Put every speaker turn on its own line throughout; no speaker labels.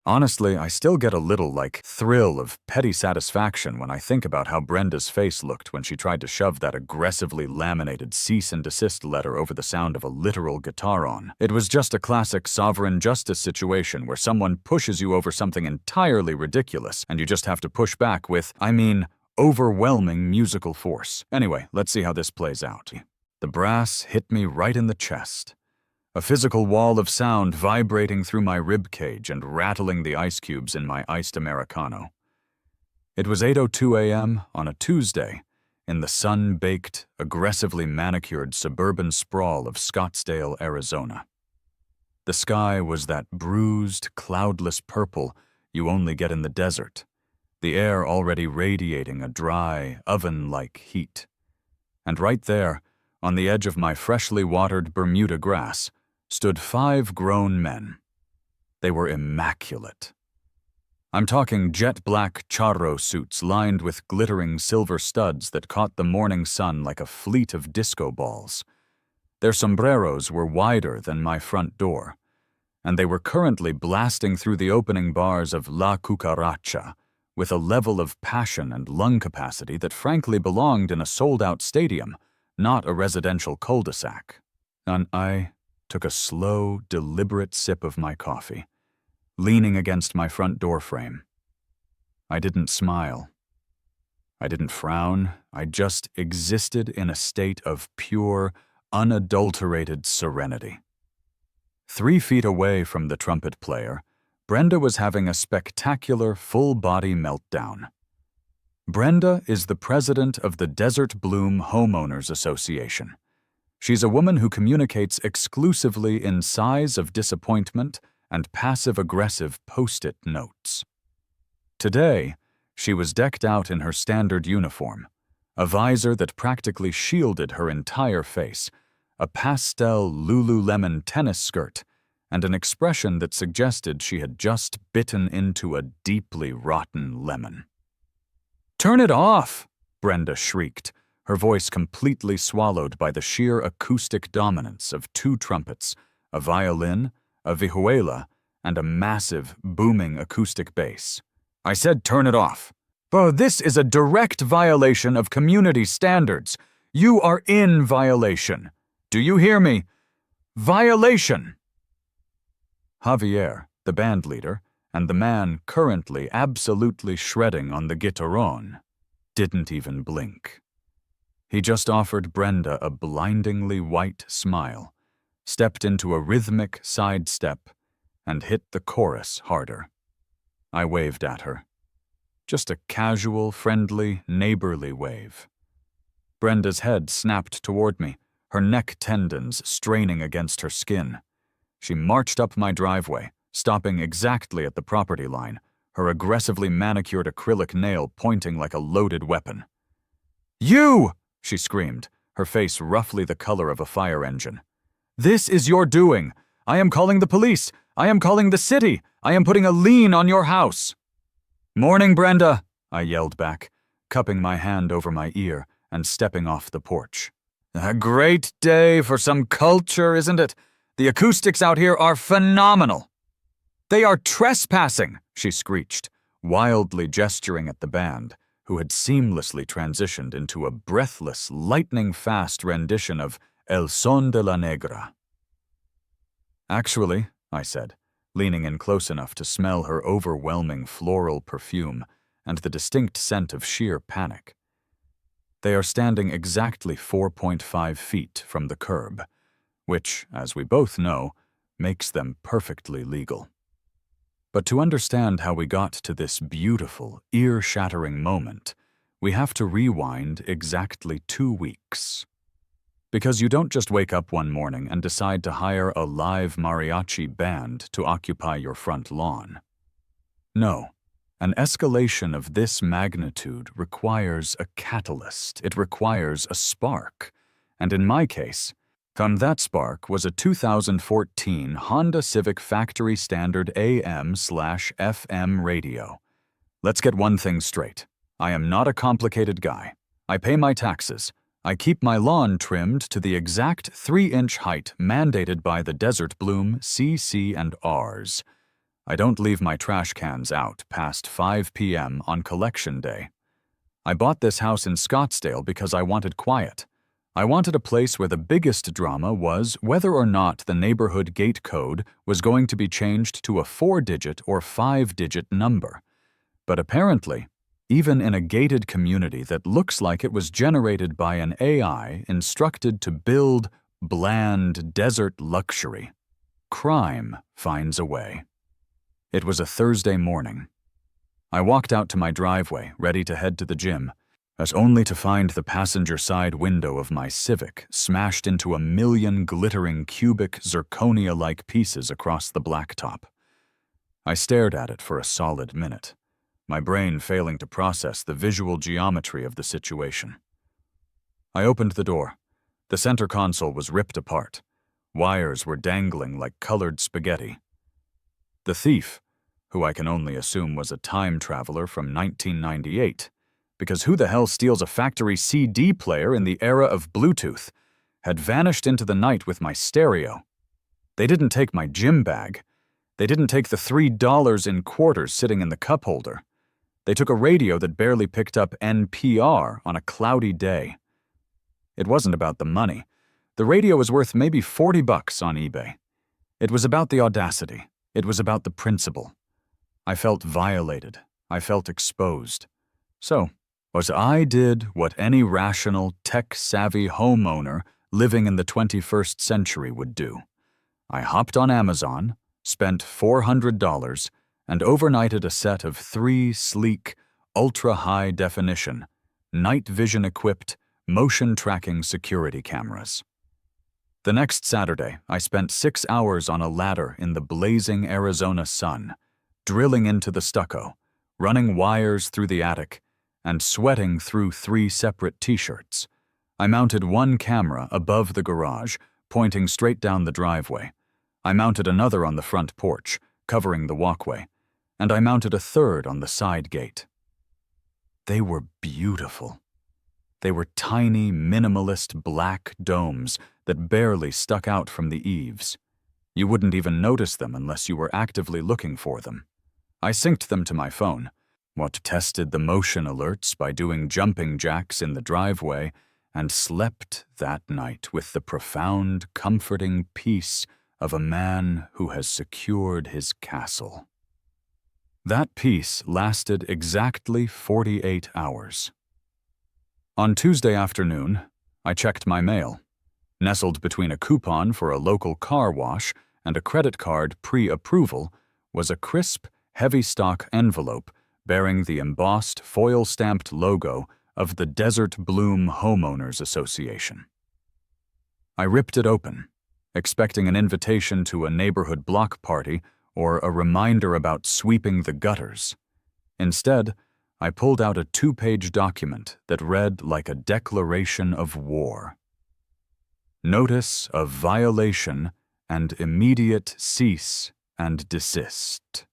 Honestly, I still get a little, thrill of petty satisfaction when I think about how Brenda's face looked when she tried to shove that aggressively laminated cease and desist letter over the sound of a literal guitar on. It was just a classic sovereign justice situation where someone pushes you over something entirely ridiculous, and you just have to push back with, overwhelming musical force. Anyway, let's see how this plays out. The brass hit me right in the chest. A physical wall of sound vibrating through my rib cage and rattling the ice cubes in my iced Americano. It was 8:02 a.m. on a Tuesday in the sun-baked, aggressively manicured suburban sprawl of Scottsdale, Arizona. The sky was that bruised, cloudless purple you only get in the desert, the air already radiating a dry, oven-like heat. And right there, on the edge of my freshly watered Bermuda grass, stood 5 grown men. They were immaculate. I'm talking jet-black charro suits lined with glittering silver studs that caught the morning sun like a fleet of disco balls. Their sombreros were wider than my front door, and they were currently blasting through the opening bars of La Cucaracha with a level of passion and lung capacity that frankly belonged in a sold-out stadium, not a residential cul-de-sac. And I took a slow, deliberate sip of my coffee, leaning against my front door frame. I didn't smile. I didn't frown. I just existed in a state of pure, unadulterated serenity. 3 feet away from the trumpet player, Brenda was having a spectacular full-body meltdown. Brenda is the president of the Desert Bloom Homeowners Association. She's a woman who communicates exclusively in sighs of disappointment and passive-aggressive post-it notes. Today, she was decked out in her standard uniform, a visor that practically shielded her entire face, a pastel Lululemon tennis skirt, and an expression that suggested she had just bitten into a deeply rotten lemon. "Turn it off!" Brenda shrieked, her voice completely swallowed by the sheer acoustic dominance of 2 trumpets, a violin, a vihuela, and a massive, booming acoustic bass. "I said turn it off. Bro, this is a direct violation of community standards. You are in violation. Do you hear me? Violation!" Javier, the band leader, and the man currently absolutely shredding on the guitarron, didn't even blink. He just offered Brenda a blindingly white smile, stepped into a rhythmic sidestep, and hit the chorus harder. I waved at her. Just a casual, friendly, neighborly wave. Brenda's head snapped toward me, her neck tendons straining against her skin. She marched up my driveway, stopping exactly at the property line, her aggressively manicured acrylic nail pointing like a loaded weapon. "You!" she screamed, her face roughly the color of a fire engine. "This is your doing. I am calling the police. I am calling the city. I am putting a lien on your house." "Morning, Brenda," I yelled back, cupping my hand over my ear and stepping off the porch. "A great day for some culture, isn't it? The acoustics out here are phenomenal." "They are trespassing," she screeched, wildly gesturing at the band, who had seamlessly transitioned into a breathless, lightning-fast rendition of El Son de la Negra. "Actually," I said, leaning in close enough to smell her overwhelming floral perfume and the distinct scent of sheer panic. "They are standing exactly 4.5 feet from the curb, which, as we both know, makes them perfectly legal. But to understand how we got to this beautiful, ear-shattering moment, we have to rewind exactly 2 weeks. Because you don't just wake up one morning and decide to hire a live mariachi band to occupy your front lawn. No, an escalation of this magnitude requires a catalyst. It requires a spark. And in my case, that spark was a 2014 Honda Civic factory standard AM/FM radio. Let's get one thing straight. I am not a complicated guy. I pay my taxes. I keep my lawn trimmed to the exact 3-inch height mandated by the Desert Bloom CC&Rs. I don't leave my trash cans out past 5 p.m. on collection day. I bought this house in Scottsdale because I wanted quiet. I wanted a place where the biggest drama was whether or not the neighborhood gate code was going to be changed to a 4-digit or 5-digit number. But apparently, even in a gated community that looks like it was generated by an AI instructed to build bland desert luxury, crime finds a way. It was a Thursday morning. I walked out to my driveway, ready to head to the gym, as only to find the passenger side window of my Civic smashed into a million glittering cubic zirconia-like pieces across the blacktop. I stared at it for a solid minute, my brain failing to process the visual geometry of the situation. I opened the door. The center console was ripped apart. Wires were dangling like colored spaghetti. The thief, who I can only assume was a time traveler from 1998, because who the hell steals a factory CD player in the era of Bluetooth, had vanished into the night with my stereo. They didn't take my gym bag. They didn't take the $3 in quarters sitting in the cup holder. They took a radio that barely picked up NPR on a cloudy day. It wasn't about the money. The radio was worth maybe $40 on eBay. It was about the audacity. It was about the principle. I felt violated. I felt exposed. So, as I did what any rational, tech-savvy homeowner living in the 21st century would do. I hopped on Amazon, spent $400, and overnighted a set of 3 sleek, ultra-high-definition, night vision-equipped, motion-tracking security cameras. The next Saturday, I spent 6 hours on a ladder in the blazing Arizona sun, drilling into the stucco, running wires through the attic, and sweating through 3 separate t-shirts. I mounted 1 camera above the garage, pointing straight down the driveway. I mounted another on the front porch, covering the walkway, and I mounted a 3rd on the side gate. They were beautiful. They were tiny, minimalist black domes that barely stuck out from the eaves. You wouldn't even notice them unless you were actively looking for them. I synced them to my phone, tested the motion alerts by doing jumping jacks in the driveway, and slept that night with the profound, comforting peace of a man who has secured his castle. That peace lasted exactly 48 hours. On Tuesday afternoon, I checked my mail. Nestled between a coupon for a local car wash and a credit card pre-approval was a crisp, heavy-stock envelope bearing the embossed, foil-stamped logo of the Desert Bloom Homeowners Association. I ripped it open, expecting an invitation to a neighborhood block party or a reminder about sweeping the gutters. Instead, I pulled out a 2-page document that read like a declaration of war. Notice of violation and immediate cease and desist.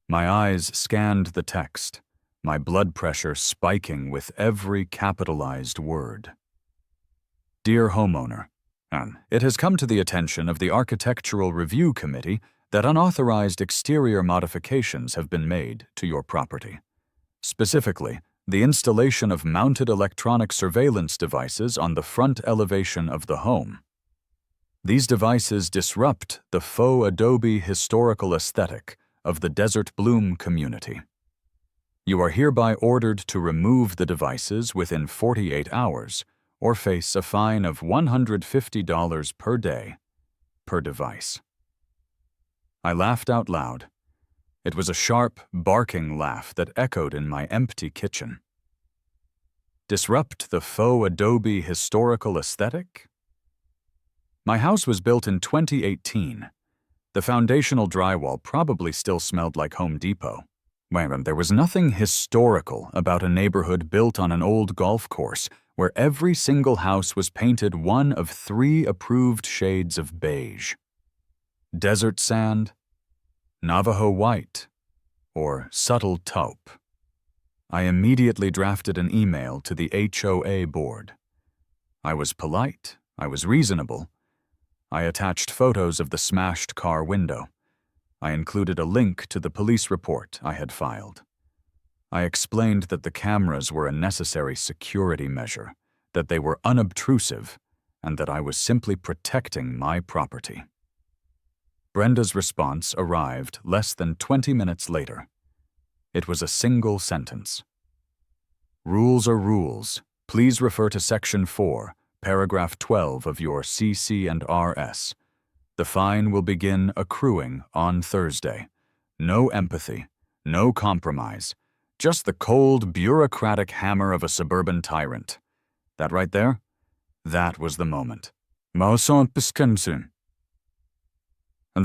My eyes scanned the text, my blood pressure spiking with every capitalized word. Dear homeowner, it has come to the attention of the Architectural Review Committee that unauthorized exterior modifications have been made to your property. Specifically, the installation of mounted electronic surveillance devices on the front elevation of the home. These devices disrupt the faux adobe historical aesthetic of the Desert Bloom community. You are hereby ordered to remove the devices within 48 hours or face a fine of $150 per day per device. I laughed out loud. It was a sharp, barking laugh that echoed in my empty kitchen. Disrupt the faux adobe historical aesthetic? My house was built in 2018. The foundational drywall probably still smelled like Home Depot. There was nothing historical about a neighborhood built on an old golf course where every single house was painted one of 3 approved shades of beige: desert sand, Navajo white, or subtle taupe. I immediately drafted an email to the HOA board. I was polite, I was reasonable. I attached photos of the smashed car window. I included a link to the police report I had filed. I explained that the cameras were a necessary security measure, that they were unobtrusive, and that I was simply protecting my property. Brenda's response arrived less than 20 minutes later. It was a single sentence. Rules are rules. Please refer to Section 4, Paragraph 12 of your CC&RS. The fine will begin accruing on Thursday. No empathy, no compromise, just the cold, bureaucratic hammer of a suburban tyrant. That right there? That was the moment. And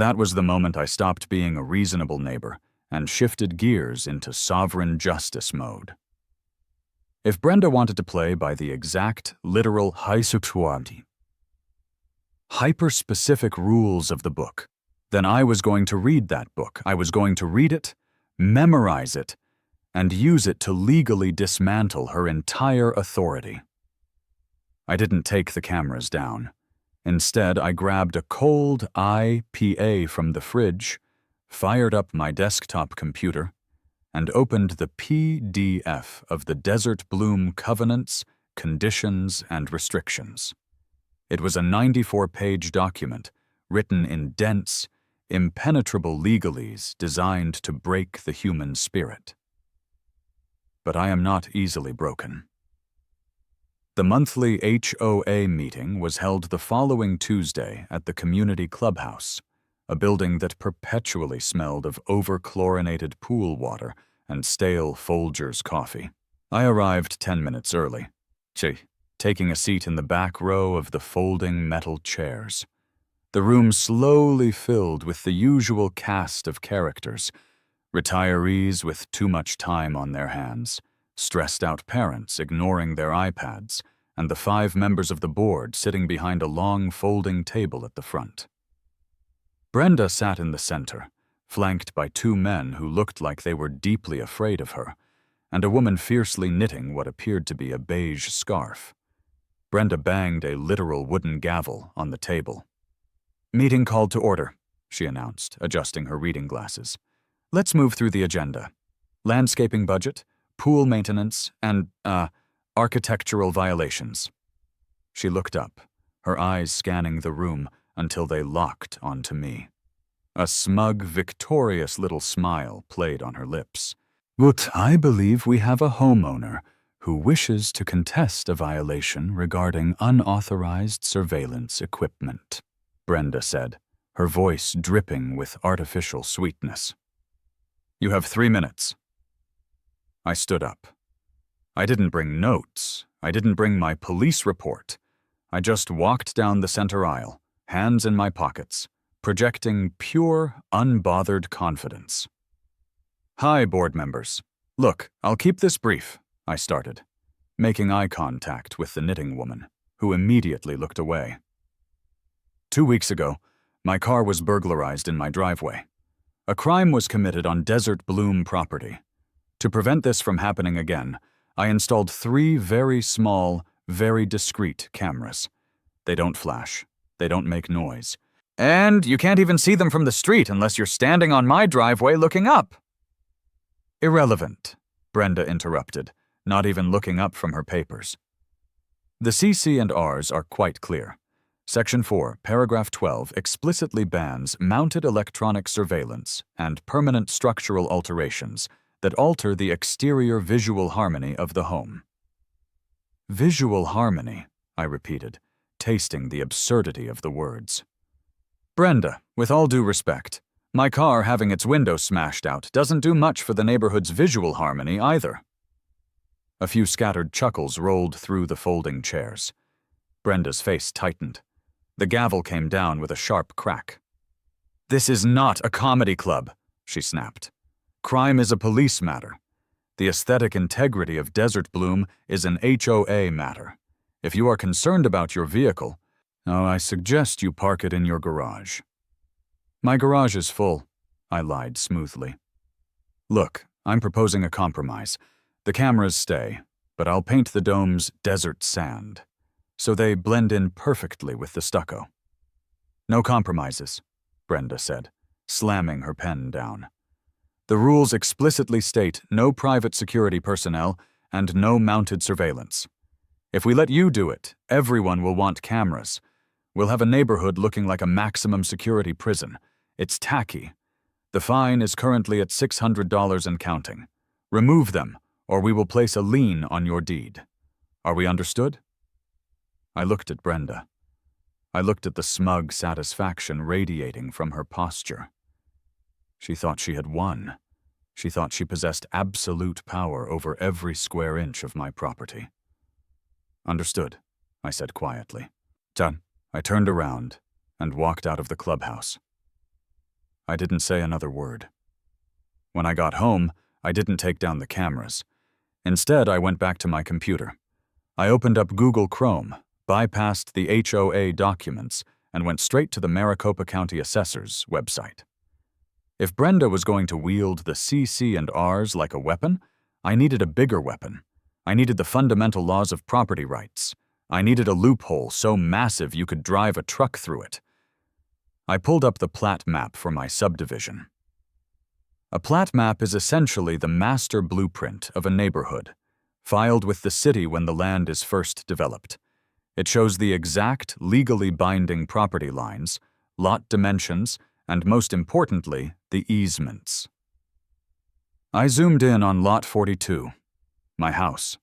that was the moment I stopped being a reasonable neighbor and shifted gears into sovereign justice mode. If Brenda wanted to play by the exact, literal hyper-specific rules of the book, then I was going to read that book. I was going to read it, memorize it, and use it to legally dismantle her entire authority. I didn't take the cameras down. Instead, I grabbed a cold IPA from the fridge, fired up my desktop computer, and opened the PDF of the Desert Bloom Covenants, Conditions, and Restrictions. It was a 94-page document written in dense, impenetrable legalese designed to break the human spirit. But I am not easily broken. The monthly HOA meeting was held the following Tuesday at the community clubhouse, a building that perpetually smelled of over-chlorinated pool water and stale Folgers coffee. I arrived 10 minutes early, taking a seat in the back row of the folding metal chairs. The room slowly filled with the usual cast of characters: retirees with too much time on their hands, stressed-out parents ignoring their iPads, and the 5 members of the board sitting behind a long folding table at the front. Brenda sat in the center, flanked by 2 men who looked like they were deeply afraid of her, and a woman fiercely knitting what appeared to be a beige scarf. Brenda banged a literal wooden gavel on the table. "Meeting called to order," she announced, adjusting her reading glasses. "Let's move through the agenda. Landscaping budget, pool maintenance, and, architectural violations." She looked up, her eyes scanning the room until they locked onto me. A smug, victorious little smile played on her lips. "But I believe we have a homeowner who wishes to contest a violation regarding unauthorized surveillance equipment," Brenda said, her voice dripping with artificial sweetness. "You have 3 minutes." I stood up. I didn't bring notes. I didn't bring my police report. I just walked down the center aisle, hands in my pockets, projecting pure, unbothered confidence. "Hi, board members. Look, I'll keep this brief," I started, making eye contact with the knitting woman, who immediately looked away. 2 weeks ago, my car was burglarized in my driveway. A crime was committed on Desert Bloom property. To prevent this from happening again, I installed 3 very small, very discreet cameras. They don't flash. They don't make noise. And you can't even see them from the street unless you're standing on my driveway looking up. "Irrelevant," Brenda interrupted, not even looking up from her papers. The CC&Rs are quite clear. Section 4, Paragraph 12 explicitly bans mounted electronic surveillance and permanent structural alterations that alter the exterior visual harmony of the home. "Visual harmony," I repeated, tasting the absurdity of the words. "Brenda, with all due respect, my car having its window smashed out doesn't do much for the neighborhood's visual harmony either." A few scattered chuckles rolled through the folding chairs. Brenda's face tightened. The gavel came down with a sharp crack. "This is not a comedy club," she snapped. "Crime is a police matter. The aesthetic integrity of Desert Bloom is an HOA matter. If you are concerned about your vehicle, I suggest you park it in your garage." "My garage is full," I lied smoothly. "Look, I'm proposing a compromise. The cameras stay, but I'll paint the domes desert sand, so they blend in perfectly with the stucco." "No compromises," Brenda said, slamming her pen down. "The rules explicitly state no private security personnel and no mounted surveillance. If we let you do it, everyone will want cameras. We'll have a neighborhood looking like a maximum security prison. It's tacky. The fine is currently at $600 and counting. Remove them, or we will place a lien on your deed. Are we understood?" I looked at Brenda. I looked at the smug satisfaction radiating from her posture. She thought she had won. She thought she possessed absolute power over every square inch of my property. "Understood," I said quietly. "Done." I turned around and walked out of the clubhouse. I didn't say another word. When I got home, I didn't take down the cameras. Instead, I went back to my computer. I opened up Google Chrome, bypassed the HOA documents, and went straight to the Maricopa County Assessor's website. If Brenda was going to wield the CC&Rs like a weapon, I needed a bigger weapon. I needed the fundamental laws of property rights. I needed a loophole so massive you could drive a truck through it. I pulled up the plat map for my subdivision. A plat map is essentially the master blueprint of a neighborhood, filed with the city when the land is first developed. It shows the exact, legally binding property lines, lot dimensions, and most importantly, the easements. I zoomed in on Lot 42, my house.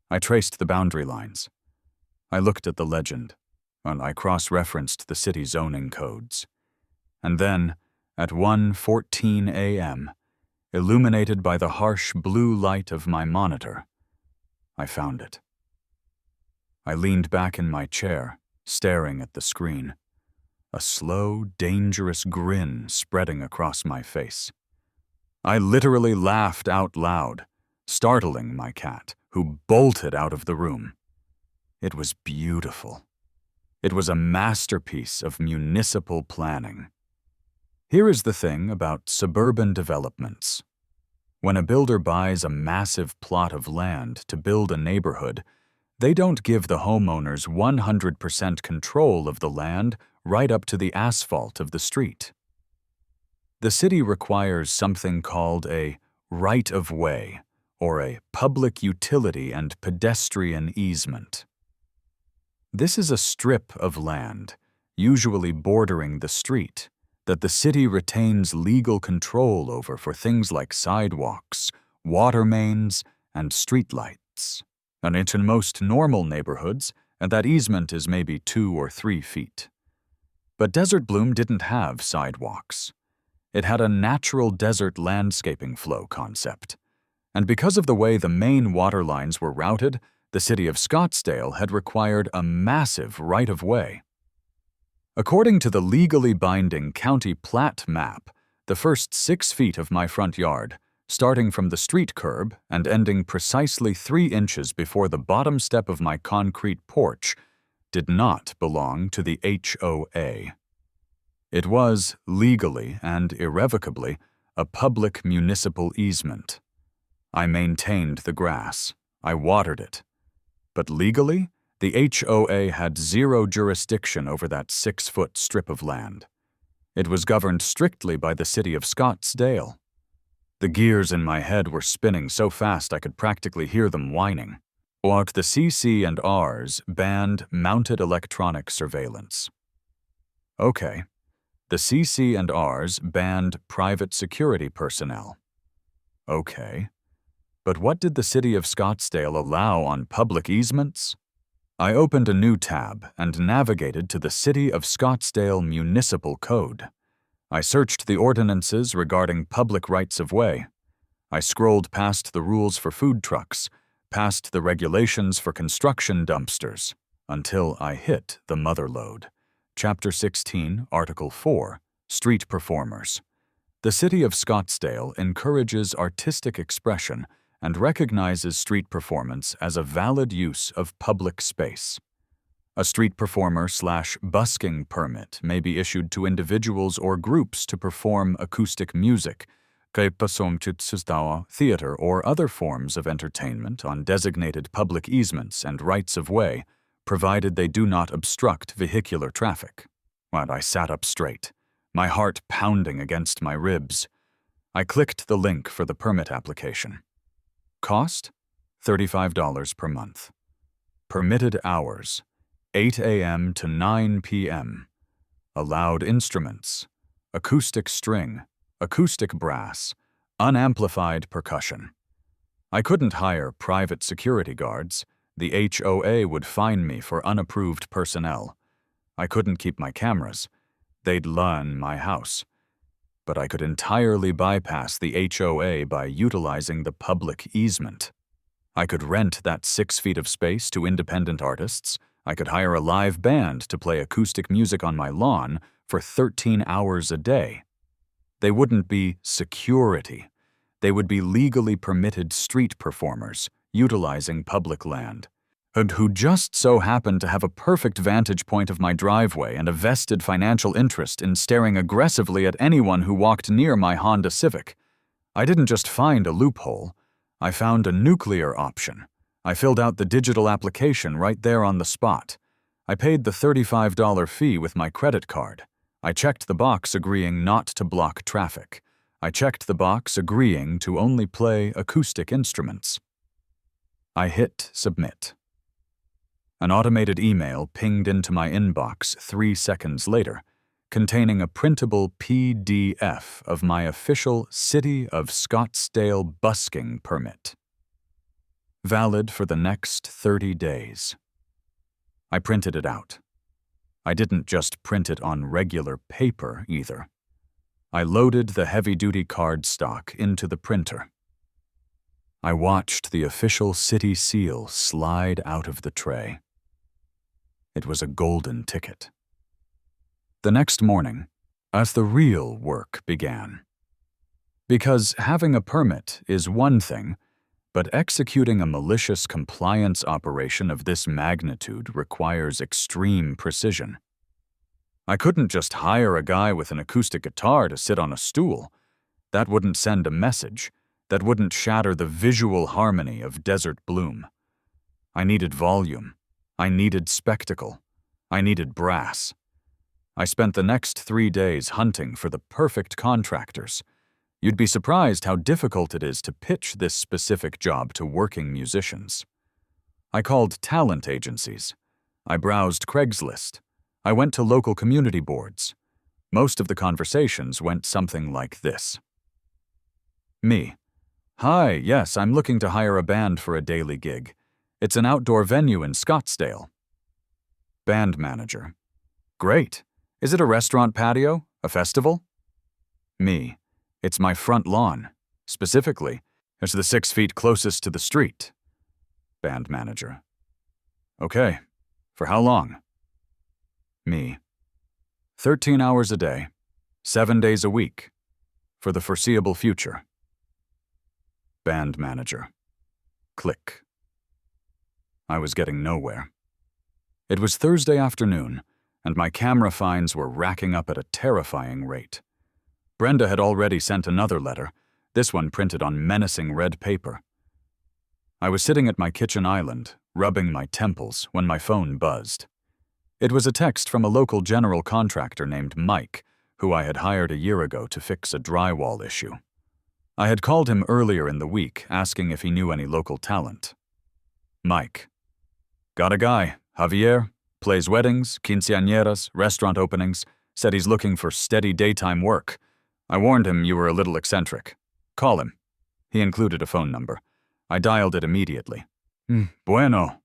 I traced the boundary lines. I looked at the legend, and I cross-referenced the city zoning codes. And then, at 1:14 a.m., illuminated by the harsh blue light of my monitor, I found it. I leaned back in my chair, staring at the screen, a slow, dangerous grin spreading across my face. I literally laughed out loud, startling my cat, who bolted out of the room. It was beautiful. It was a masterpiece of municipal planning. Here is the thing about suburban developments. When a builder buys a massive plot of land to build a neighborhood, they don't give the homeowners 100% control of the land right up to the asphalt of the street. The city requires something called a right-of-way, or a public utility and pedestrian easement. This is a strip of land, usually bordering the street, that the city retains legal control over for things like sidewalks, water mains, and streetlights. And in most normal neighborhoods, that easement is maybe 2 or 3 feet. But Desert Bloom didn't have sidewalks. It had a natural desert landscaping flow concept. And because of the way the main water lines were routed, the city of Scottsdale had required a massive right-of-way. According to the legally binding county plat map, the first 6 feet of my front yard, starting from the street curb and ending precisely 3 inches before the bottom step of my concrete porch, did not belong to the HOA. It was, legally and irrevocably, a public municipal easement. I maintained the grass. I watered it. But legally, the HOA had 0 jurisdiction over that 6-foot strip of land. It was governed strictly by the city of Scottsdale. The gears in my head were spinning so fast I could practically hear them whining. But the CC&Rs banned mounted electronic surveillance. Okay, the CC&Rs banned private security personnel. Okay, but what did the city of Scottsdale allow on public easements? I opened a new tab and navigated to the City of Scottsdale Municipal Code. I searched the ordinances regarding public rights-of-way. I scrolled past the rules for food trucks, past the regulations for construction dumpsters, until I hit the mother lode. Chapter 16, Article 4, Street Performers. The City of Scottsdale encourages artistic expression and recognizes street performance as a valid use of public space. A street performer/busking permit may be issued to individuals or groups to perform acoustic music, theater, or other forms of entertainment on designated public easements and rights-of-way, provided they do not obstruct vehicular traffic. And I sat up straight. my heart pounding against my ribs. I clicked the link for the permit application. Cost? $35 per month. Permitted hours: 8 a.m. to 9 p.m. Allowed instruments: acoustic string, acoustic brass, unamplified percussion. I couldn't hire private security guards. The HOA would fine me for unapproved personnel. I couldn't keep my cameras. They'd learn my house. But I could entirely bypass the HOA by utilizing the public easement. I could rent that 6 feet of space to independent artists. I could hire a live band to play acoustic music on my lawn for 13 hours a day. They wouldn't be security. They would be legally permitted street performers utilizing public land, and who just so happened to have a perfect vantage point of my driveway and a vested financial interest in staring aggressively at anyone who walked near my Honda Civic. I didn't just find a loophole. I found a nuclear option. I filled out the digital application right there on the spot. I paid the $35 fee with my credit card. I checked the box agreeing not to block traffic. I checked the box agreeing to only play acoustic instruments. I hit submit. An automated email pinged into my inbox 3 seconds later, containing a printable PDF of my official City of Scottsdale busking permit. Valid for the next 30 days. I printed it out. I didn't just print it on regular paper either. I loaded the heavy-duty cardstock into the printer. I watched the official city seal slide out of the tray. It was a golden ticket. The next morning, as the real work began. Because having a permit is one thing, but executing a malicious compliance operation of this magnitude requires extreme precision. I couldn't just hire a guy with an acoustic guitar to sit on a stool. That wouldn't send a message. That wouldn't shatter the visual harmony of Desert Bloom. I needed volume. I needed spectacle. I needed brass. I spent the next 3 days hunting for the perfect contractors. You'd be surprised how difficult it is to pitch this specific job to working musicians. I called talent agencies. I browsed Craigslist. I went to local community boards. Most of the conversations went something like this. Me. Hi, yes, I'm looking to hire a band for a daily gig. It's an outdoor venue in Scottsdale. Band manager. Great. Is it a restaurant patio? A festival? Me. It's my front lawn. Specifically, it's the 6 feet closest to the street. Band manager. Okay. For how long? Me. 13 hours a day, 7 days a week, for the foreseeable future. Band manager. Click. I was getting nowhere. It was Thursday afternoon, and my camera fines were racking up at a terrifying rate. Brenda had already sent another letter, this one printed on menacing red paper. I was sitting at my kitchen island, rubbing my temples, when my phone buzzed. It was a text from a local general contractor named Mike, who I had hired a year ago to fix a drywall issue. I had called him earlier in the week, asking if he knew any local talent. Mike. Got a guy, Javier, plays weddings, quinceañeras, restaurant openings, said he's looking for steady daytime work. I warned him you were a little eccentric. Call him. He included a phone number. I dialed it immediately. Bueno.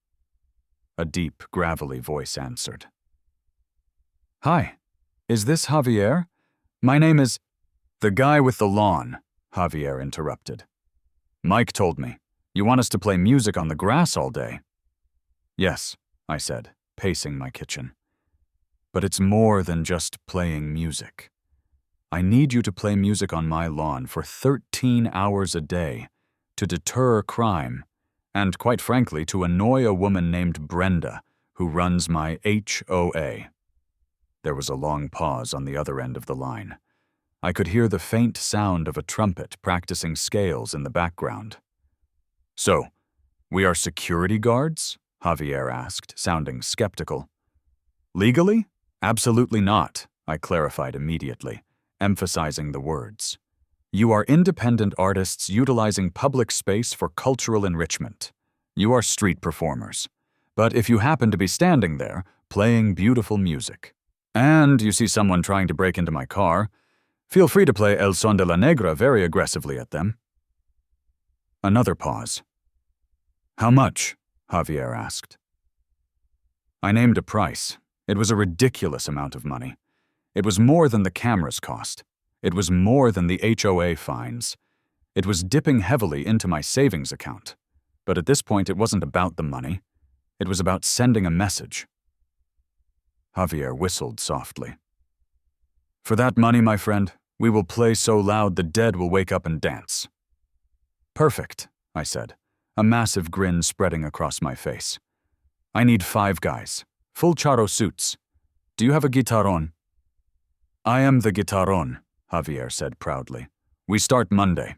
A deep, gravelly voice answered. Hi, is this Javier? My name is... The guy with the lawn, Javier interrupted. Mike told me. You want us to play music on the grass all day? Yes, I said, pacing my kitchen. But it's more than just playing music. I need you to play music on my lawn for 13 hours a day to deter crime and, quite frankly, to annoy a woman named Brenda, who runs my HOA. There was a long pause on the other end of the line. I could hear the faint sound of a trumpet practicing scales in the background. So, we are security guards? Javier asked, sounding skeptical. Legally? Absolutely not, I clarified immediately, emphasizing the words. You are independent artists utilizing public space for cultural enrichment. You are street performers. But if you happen to be standing there, playing beautiful music, and you see someone trying to break into my car, feel free to play El Son de la Negra very aggressively at them. Another pause. How much? Javier asked. I named a price. It was a ridiculous amount of money. It was more than the cameras cost. It was more than the HOA fines. It was dipping heavily into my savings account. But at this point, it wasn't about the money. It was about sending a message. Javier whistled softly. For that money, my friend, we will play so loud the dead will wake up and dance. Perfect, I said, a massive grin spreading across my face. I need 5 guys, full charro suits. Do you have a guitarron? I am the guitarron, Javier said proudly. We start Monday.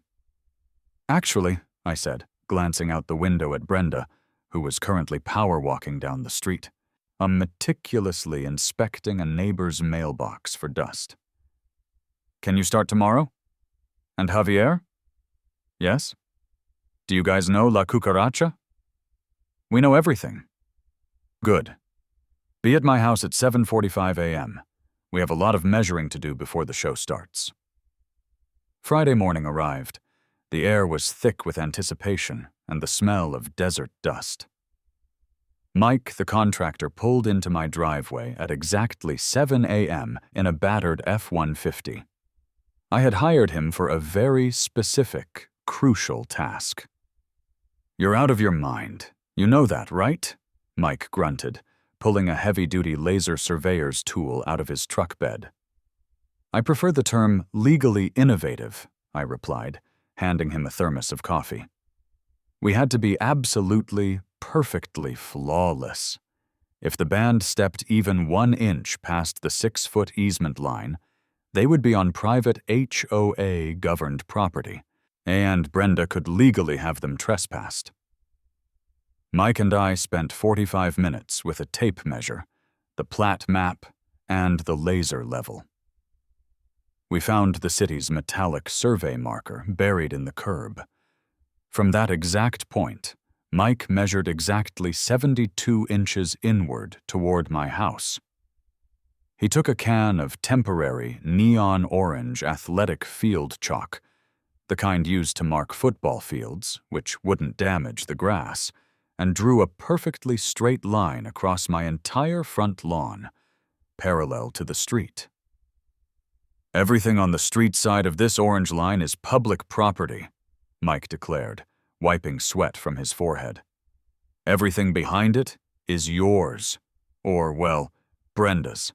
Actually, I said, glancing out the window at Brenda, who was currently power walking down the street, meticulously inspecting a neighbor's mailbox for dust. Can you start tomorrow? And Javier? Yes? Do you guys know La Cucaracha? We know everything. Good. Be at my house at 7:45 a.m. We have a lot of measuring to do before the show starts. Friday morning arrived. The air was thick with anticipation and the smell of desert dust. Mike, the contractor, pulled into my driveway at exactly 7 a.m. in a battered F-150. I had hired him for a very specific, crucial task. You're out of your mind. You know that, right? Mike grunted, pulling a heavy-duty laser surveyor's tool out of his truck bed. I prefer the term legally innovative, I replied, handing him a thermos of coffee. We had to be absolutely, perfectly flawless. If the band stepped even 1 inch past the 6-foot easement line, they would be on private HOA-governed property, and Brenda could legally have them trespassed. Mike and I spent 45 minutes with a tape measure, the plat map, and the laser level. We found the city's metallic survey marker buried in the curb. From that exact point, Mike measured exactly 72 inches inward toward my house. He took a can of temporary neon orange athletic field chalk, the kind used to mark football fields, which wouldn't damage the grass, and drew a perfectly straight line across my entire front lawn, parallel to the street. Everything on the street side of this orange line is public property, Mike declared, wiping sweat from his forehead. Everything behind it is yours, or, well, Brenda's.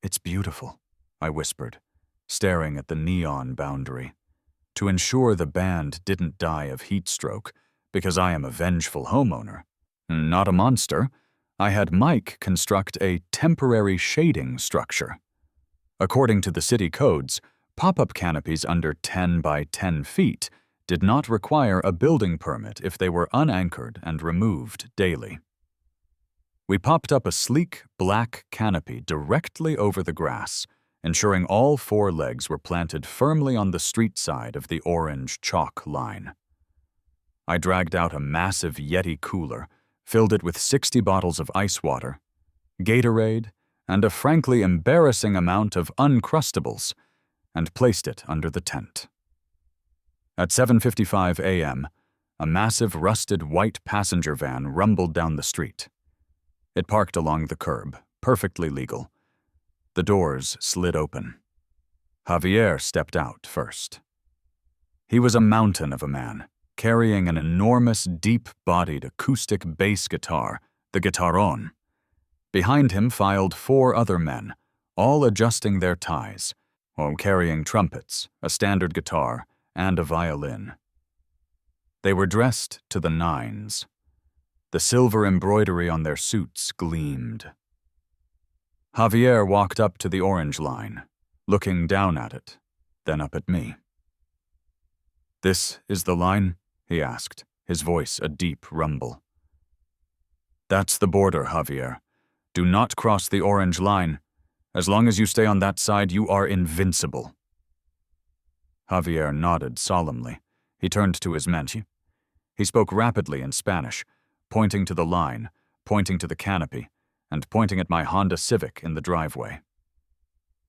It's beautiful, I whispered, staring at the neon boundary. To ensure the band didn't die of heat stroke, because I am a vengeful homeowner, not a monster, I had Mike construct a temporary shading structure. According to the city codes, pop-up canopies under 10 by 10 feet did not require a building permit if they were unanchored and removed daily. We popped up a sleek, black canopy directly over the grass, ensuring all 4 legs were planted firmly on the street side of the orange chalk line. I dragged out a massive Yeti cooler, filled it with 60 bottles of ice water, Gatorade, and a frankly embarrassing amount of Uncrustables, and placed it under the tent. At 7:55 a.m., a massive rusted white passenger van rumbled down the street. It parked along the curb, perfectly legal. The doors slid open. Javier stepped out first. He was a mountain of a man, carrying an enormous, deep-bodied acoustic bass guitar, the guitarron. Behind him filed 4 other men, all adjusting their ties, while carrying trumpets, a standard guitar, and a violin. They were dressed to the nines. The silver embroidery on their suits gleamed. Javier walked up to the orange line, looking down at it, then up at me. "This is the line?" he asked, his voice a deep rumble. "That's the border, Javier. Do not cross the orange line. As long as you stay on that side, you are invincible." Javier nodded solemnly. He turned to his men. He spoke rapidly in Spanish, pointing to the line, pointing to the canopy, and pointing at my Honda Civic in the driveway.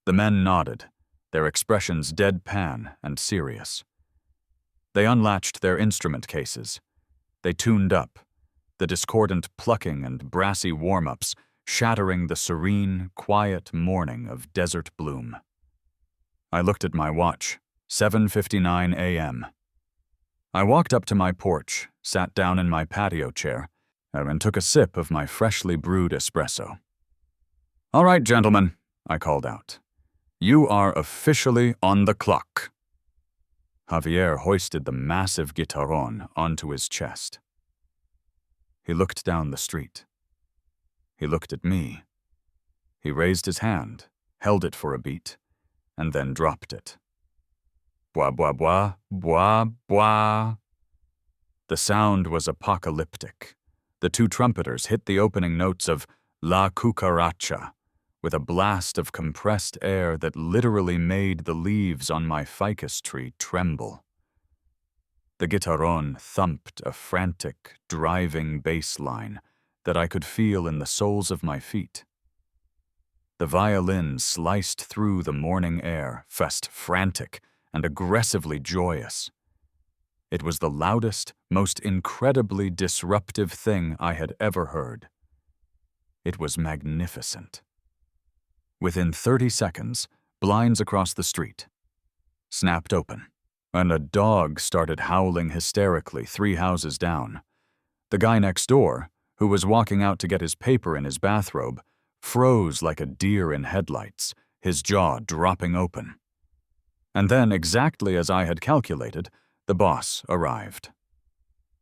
The men nodded, their expressions deadpan and serious. They unlatched their instrument cases. They tuned up, the discordant plucking and brassy warm-ups shattering the serene, quiet morning of desert bloom. I looked at my watch, 7:59 a.m. I walked up to my porch, sat down in my patio chair, and took a sip of my freshly brewed espresso. "All right, gentlemen," I called out. "You are officially on the clock." Javier hoisted the massive guitarrón onto his chest. He looked down the street. He looked at me. He raised his hand, held it for a beat, and then dropped it. Bois, bois, bois, bois, bois. The sound was apocalyptic. The two trumpeters hit the opening notes of La Cucaracha with a blast of compressed air that literally made the leaves on my ficus tree tremble. The guitarrón thumped a frantic, driving bass line that I could feel in the soles of my feet. The violin sliced through the morning air, first frantic and aggressively joyous. It was the loudest, most incredibly disruptive thing I had ever heard. It was magnificent. Within 30 seconds, blinds across the street snapped open, and a dog started howling hysterically 3 houses down. The guy next door, who was walking out to get his paper in his bathrobe, froze like a deer in headlights, his jaw dropping open. And then, exactly as I had calculated, the boss arrived.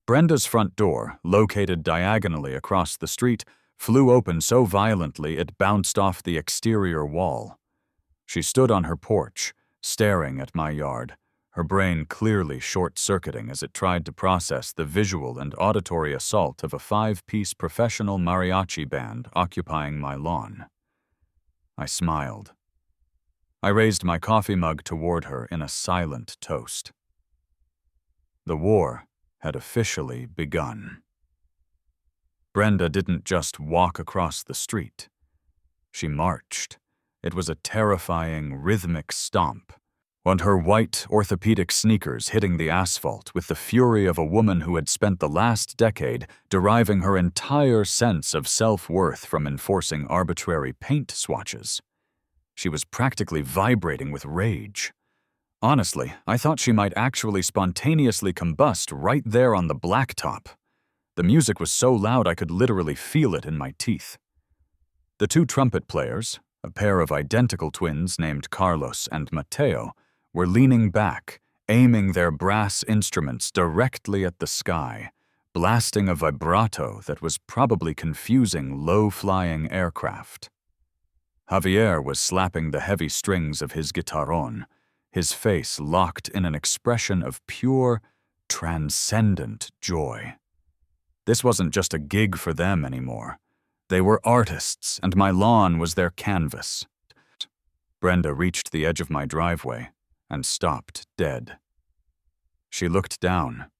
Brenda's front door, located diagonally across the street, flew open so violently it bounced off the exterior wall. She stood on her porch, staring at my yard, her brain clearly short-circuiting as it tried to process the visual and auditory assault of a 5-piece professional mariachi band occupying my lawn. I smiled. I raised my coffee mug toward her in a silent toast. The war had officially begun. Brenda didn't just walk across the street. She marched. It was a terrifying, rhythmic stomp, and her white orthopedic sneakers hitting the asphalt with the fury of a woman who had spent the last decade deriving her entire sense of self-worth from enforcing arbitrary paint swatches. She was practically vibrating with rage. Honestly, I thought she might actually spontaneously combust right there on the blacktop. The music was so loud I could literally feel it in my teeth. The 2 trumpet players, a pair of identical twins named Carlos and Mateo, were leaning back, aiming their brass instruments directly at the sky, blasting a vibrato that was probably confusing low-flying aircraft. Javier was slapping the heavy strings of his guitarrón, his face locked in an expression of pure, transcendent joy. This wasn't just a gig for them anymore. They were artists, and my lawn was their canvas. Brenda reached the edge of my driveway and stopped dead. She looked down.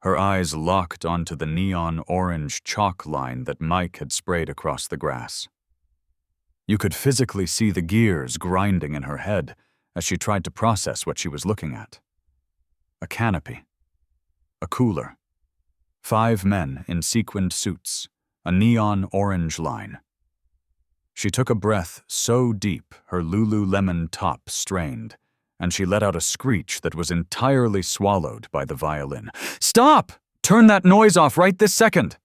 Her eyes locked onto the neon orange chalk line that Mike had sprayed across the grass. You could physically see the gears grinding in her head as she tried to process what she was looking at. A canopy. A cooler. 5 men in sequined suits. A neon orange line. She took a breath so deep her Lululemon top strained, and she let out a screech that was entirely swallowed by the violin. "Stop! Turn that noise off right this second!"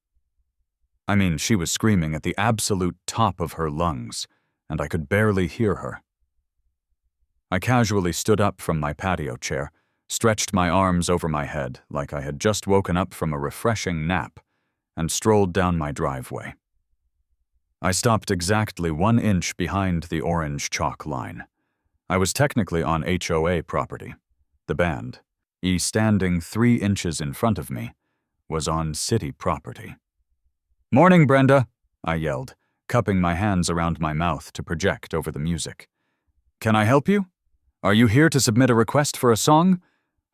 I mean, she was screaming at the absolute top of her lungs, and I could barely hear her. I casually stood up from my patio chair, stretched my arms over my head like I had just woken up from a refreshing nap, and strolled down my driveway. I stopped exactly 1 inch behind the orange chalk line. I was technically on HOA property. The band, standing 3 inches in front of me, was on city property. "Morning, Brenda," I yelled, cupping my hands around my mouth to project over the music. "Can I help you? Are you here to submit a request for a song?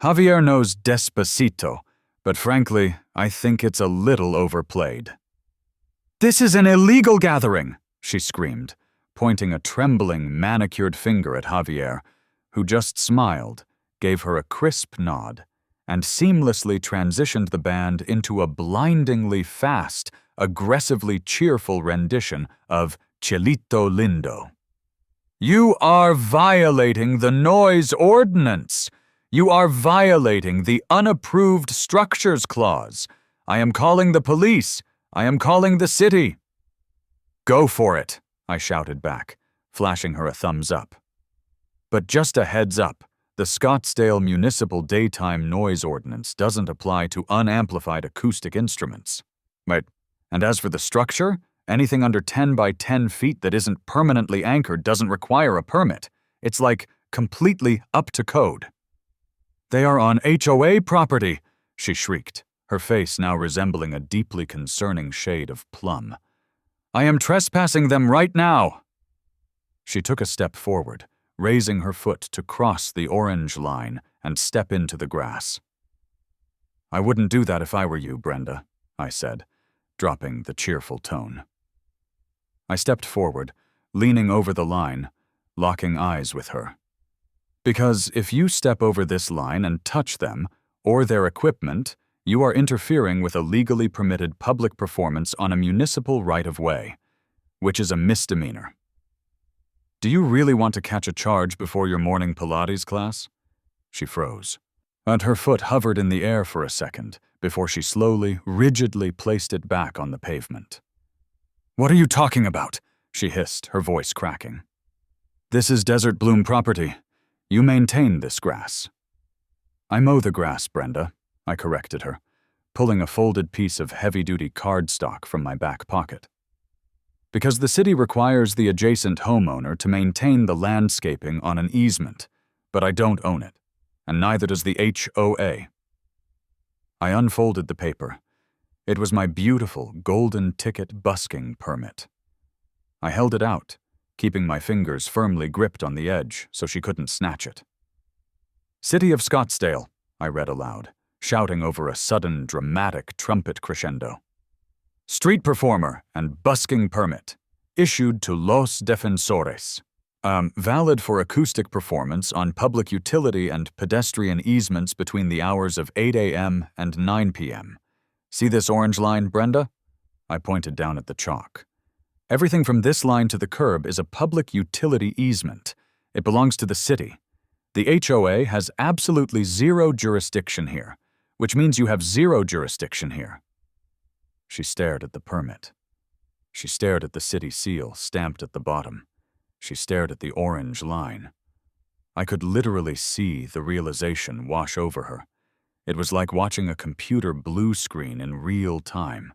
Javier knows Despacito, but frankly, I think it's a little overplayed." "This is an illegal gathering," she screamed, pointing a trembling, manicured finger at Javier, who just smiled, gave her a crisp nod, and seamlessly transitioned the band into a blindingly fast, aggressively cheerful rendition of Cielito Lindo. "You are violating the noise ordinance. You are violating the unapproved structures clause. I am calling the police. I am calling the city." "Go for it," I shouted back, flashing her a thumbs up. "But just a heads up, the Scottsdale Municipal Daytime Noise Ordinance doesn't apply to unamplified acoustic instruments. Right. And as for the structure, anything under 10 by 10 feet that isn't permanently anchored doesn't require a permit. It's like completely up to code." "They are on HOA property," she shrieked, her face now resembling a deeply concerning shade of plum. "I am trespassing them right now." She took a step forward, raising her foot to cross the orange line and step into the grass. "I wouldn't do that if I were you, Brenda," I said, dropping the cheerful tone. I stepped forward, leaning over the line, locking eyes with her. "Because if you step over this line and touch them, or their equipment, you are interfering with a legally permitted public performance on a municipal right-of-way, which is a misdemeanor. Do you really want to catch a charge before your morning Pilates class?" She froze, and her foot hovered in the air for a second before she slowly, rigidly placed it back on the pavement. "What are you talking about?" she hissed, her voice cracking. "This is Desert Bloom property. You maintain this grass." "I mow the grass, Brenda," I corrected her, pulling a folded piece of heavy-duty cardstock from my back pocket. "Because the city requires the adjacent homeowner to maintain the landscaping on an easement, but I don't own it, and neither does the HOA. I unfolded the paper. It was my beautiful golden ticket busking permit. I held it out, keeping my fingers firmly gripped on the edge so she couldn't snatch it. "City of Scottsdale," I read aloud, shouting over a sudden, dramatic trumpet crescendo. "Street performer and busking permit, issued to Los Defensores. Valid for acoustic performance on public utility and pedestrian easements between the hours of 8 a.m. and 9 p.m. See this orange line, Brenda?" I pointed down at the chalk. "Everything from this line to the curb is a public utility easement. It belongs to the city. The HOA has absolutely zero jurisdiction here, which means you have zero jurisdiction here." She stared at the permit. She stared at the city seal stamped at the bottom. She stared at the orange line. I could literally see the realization wash over her. It was like watching a computer blue screen in real time.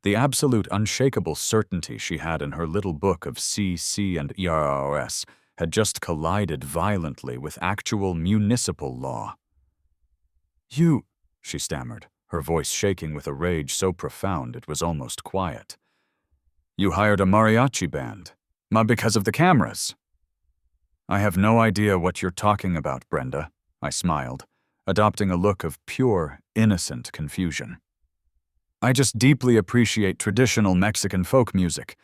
The absolute unshakable certainty she had in her little book of CC and ERRS had just collided violently with actual municipal law. "You," she stammered, her voice shaking with a rage so profound it was almost quiet. "You hired a mariachi band, because of the cameras." "I have no idea what you're talking about, Brenda," I smiled, adopting a look of pure, innocent confusion. "I just deeply appreciate traditional Mexican folk music,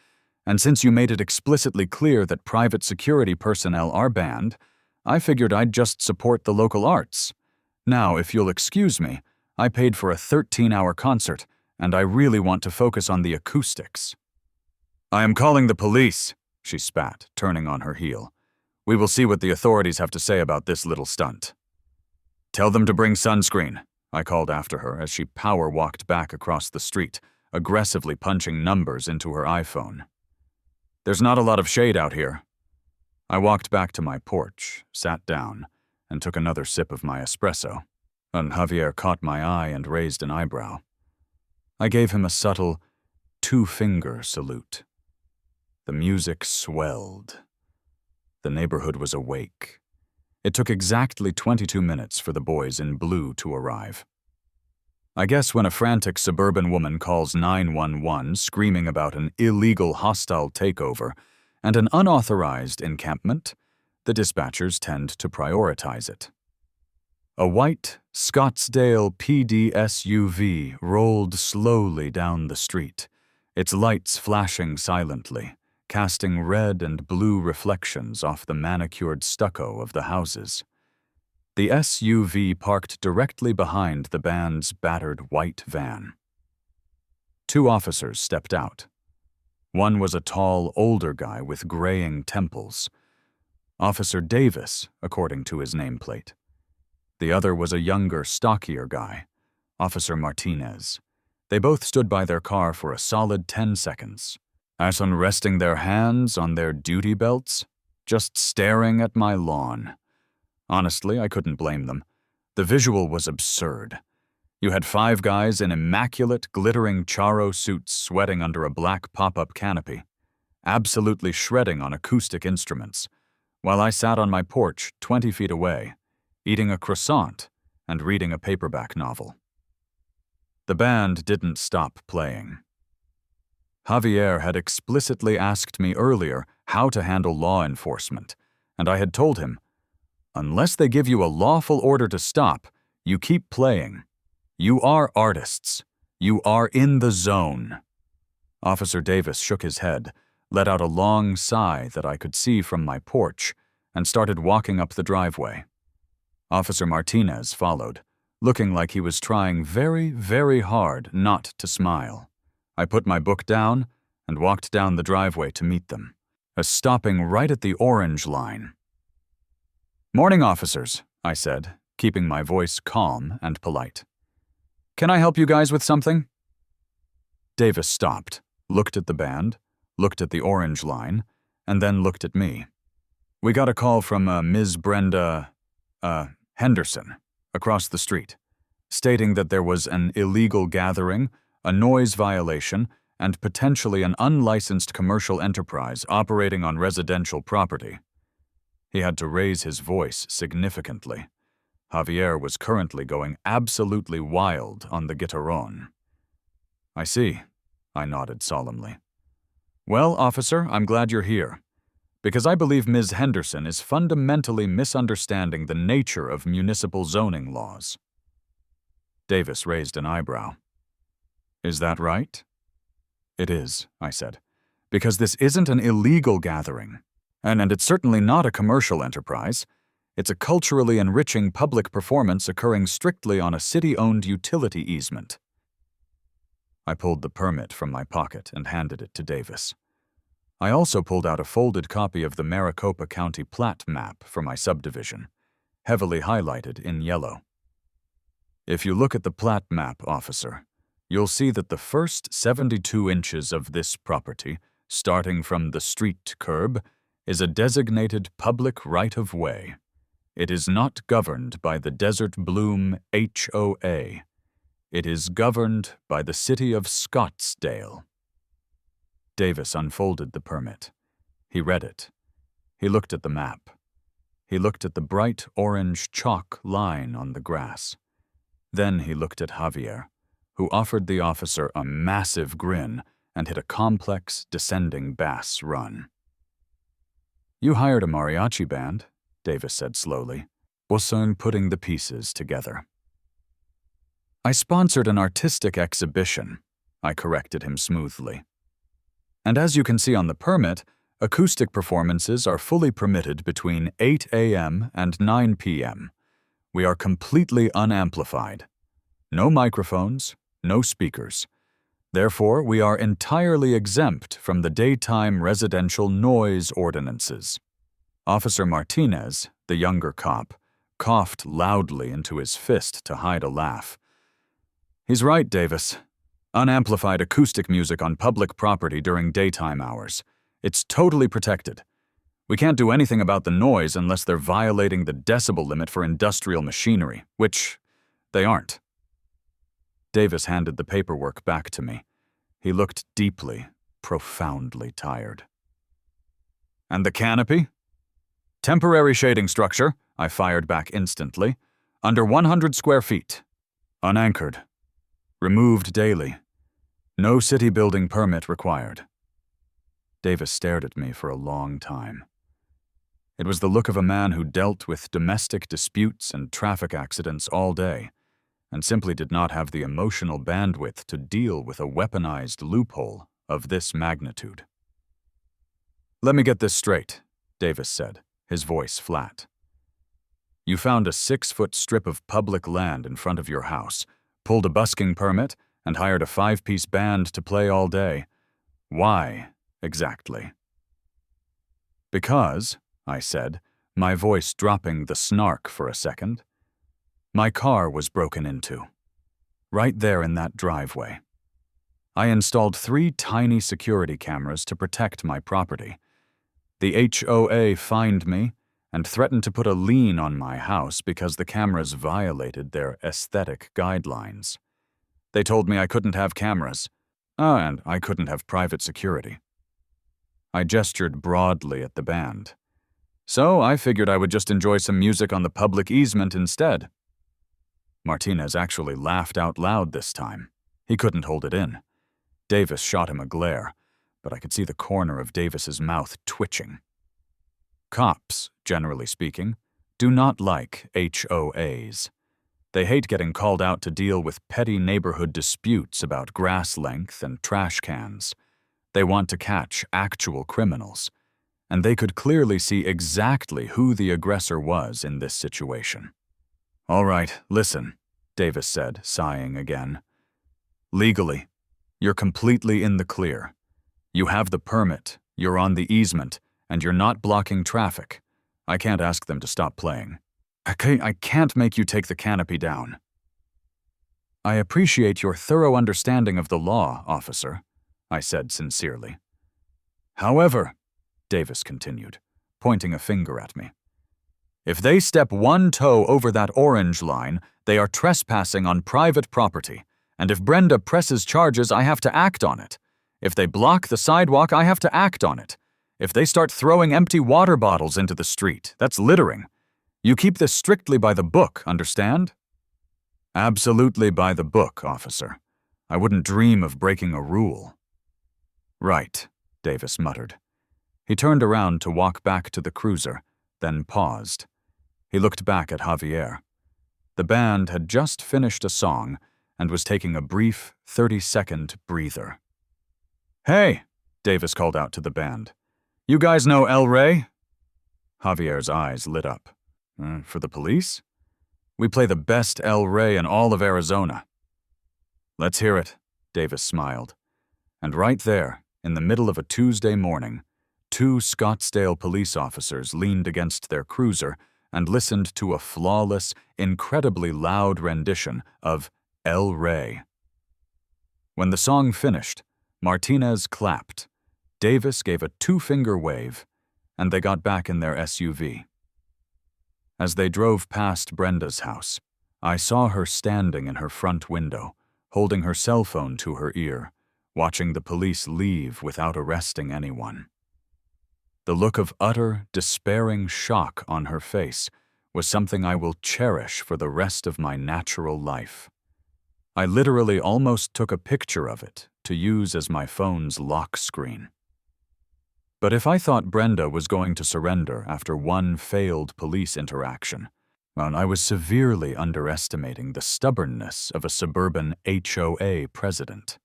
and since you made it explicitly clear that private security personnel are banned, I figured I'd just support the local arts. Now, if you'll excuse me, I paid for a 13-hour concert, and I really want to focus on the acoustics." "I am calling the police," she spat, turning on her heel. "We will see what the authorities have to say about this little stunt." "Tell them to bring sunscreen," I called after her as she power-walked back across the street, aggressively punching numbers into her iPhone. "There's not a lot of shade out here." I walked back to my porch, sat down, and took another sip of my espresso. And Javier caught my eye and raised an eyebrow. I gave him a subtle two-finger salute. The music swelled. The neighborhood was awake. It took exactly 22 minutes for the boys in blue to arrive. I guess when a frantic suburban woman calls 911 screaming about an illegal hostile takeover and an unauthorized encampment, the dispatchers tend to prioritize it. A white Scottsdale PD SUV rolled slowly down the street, its lights flashing silently, casting red and blue reflections off the manicured stucco of the houses. The SUV parked directly behind the band's battered white van. 2 officers stepped out. One was a tall, older guy with graying temples. Officer Davis, according to his nameplate. The other was a younger, stockier guy, Officer Martinez. They both stood by their car for a solid 10 seconds, as on resting their hands on their duty belts, just staring at my lawn. Honestly, I couldn't blame them. The visual was absurd. You had 5 guys in immaculate, glittering charro suits sweating under a black pop-up canopy, absolutely shredding on acoustic instruments, while I sat on my porch 20 feet away, eating a croissant and reading a paperback novel. The band didn't stop playing. Javier had explicitly asked me earlier how to handle law enforcement, and I had told him, unless they give you a lawful order to stop, you keep playing. You are artists. You are in the zone. Officer Davis shook his head, let out a long sigh that I could see from my porch, and started walking up the driveway. Officer Martinez followed, looking like he was trying very, very hard not to smile. I put my book down and walked down the driveway to meet them, stopping right at the orange line. "Morning, officers," I said, keeping my voice calm and polite. "Can I help you guys with something?" Davis stopped, looked at the band, looked at the orange line, and then looked at me. "We got a call from Ms. Brenda, Henderson, across the street, stating that there was an illegal gathering, a noise violation, and potentially an unlicensed commercial enterprise operating on residential property." He had to raise his voice significantly. Javier was currently going absolutely wild on the guitarron. "I see," I nodded solemnly. "Well, officer, I'm glad you're here, because I believe Ms. Henderson is fundamentally misunderstanding the nature of municipal zoning laws." Davis raised an eyebrow. "Is that right?" "It is," I said, "because this isn't an illegal gathering. And it's certainly not a commercial enterprise. It's a culturally enriching public performance occurring strictly on a city-owned utility easement." I pulled the permit from my pocket and handed it to Davis. I also pulled out a folded copy of the Maricopa County plat map for my subdivision, heavily highlighted in yellow. "If you look at the plat map, officer, you'll see that the first 72 inches of this property, starting from the street curb, is a designated public right-of-way. It is not governed by the Desert Bloom HOA. It is governed by the city of Scottsdale." Davis unfolded the permit. He read it. He looked at the map. He looked at the bright orange chalk line on the grass. Then he looked at Javier, who offered the officer a massive grin and hit a complex, descending bass run. "You hired a mariachi band," Davis said slowly. "We'll soon putting the pieces together." "I sponsored an artistic exhibition," I corrected him smoothly. "And as you can see on the permit, acoustic performances are fully permitted between 8 a.m. and 9 p.m. We are completely unamplified. No microphones, no speakers. Therefore, we are entirely exempt from the daytime residential noise ordinances." Officer Martinez, the younger cop, coughed loudly into his fist to hide a laugh. "He's right, Davis. Unamplified acoustic music on public property during daytime hours. It's totally protected. We can't do anything about the noise unless they're violating the decibel limit for industrial machinery, which they aren't." Davis handed the paperwork back to me. He looked deeply, profoundly tired. "And the canopy?" "Temporary shading structure," I fired back instantly. "Under 100 square feet. Unanchored. Removed daily. No city building permit required. Davis stared at me for a long time. It was the look of a man who dealt with domestic disputes and traffic accidents all day, and simply did not have the emotional bandwidth to deal with a weaponized loophole of this magnitude. "Let me get this straight," Davis said, his voice flat. "You found a 6-foot strip of public land in front of your house, pulled a busking permit, and hired a 5-piece band to play all day. Why, exactly?" "Because," I said, my voice dropping the snark for a second, "my car was broken into. Right there in that driveway. I installed 3 tiny security cameras to protect my property. The HOA fined me and threatened to put a lien on my house because the cameras violated their aesthetic guidelines. They told me I couldn't have cameras, and I couldn't have private security." I gestured broadly at the band. "So I figured I would just enjoy some music on the public easement instead." Martinez actually laughed out loud this time. He couldn't hold it in. Davis shot him a glare, but I could see the corner of Davis's mouth twitching. Cops, generally speaking, do not like HOAs. They hate getting called out to deal with petty neighborhood disputes about grass length and trash cans. They want to catch actual criminals, and they could clearly see exactly who the aggressor was in this situation. "All right, listen," Davis said, sighing again. "Legally, you're completely in the clear. You have the permit, you're on the easement, and you're not blocking traffic. I can't ask them to stop playing. I can't make you take the canopy down." "I appreciate your thorough understanding of the law, officer," I said sincerely. "However," Davis continued, pointing a finger at me, "if they step one toe over that orange line, they are trespassing on private property, and if Brenda presses charges, I have to act on it. If they block the sidewalk, I have to act on it. If they start throwing empty water bottles into the street, that's littering. You keep this strictly by the book, understand?" "Absolutely by the book, officer. I wouldn't dream of breaking a rule." "Right," Davis muttered. He turned around to walk back to the cruiser, then paused. He looked back at Javier. The band had just finished a song and was taking a brief 30-second breather. "Hey," Davis called out to the band. "You guys know El Rey?" Javier's eyes lit up. "For the police? We play the best El Rey in all of Arizona." "Let's hear it," Davis smiled. And right there, in the middle of a Tuesday morning, 2 Scottsdale police officers leaned against their cruiser and listened to a flawless, incredibly loud rendition of El Rey. When the song finished, Martinez clapped, Davis gave a 2-finger wave, and they got back in their SUV. As they drove past Brenda's house, I saw her standing in her front window, holding her cell phone to her ear, watching the police leave without arresting anyone. The look of utter, despairing shock on her face was something I will cherish for the rest of my natural life. I literally almost took a picture of it to use as my phone's lock screen. But if I thought Brenda was going to surrender after one failed police interaction, well, I was severely underestimating the stubbornness of a suburban HOA president.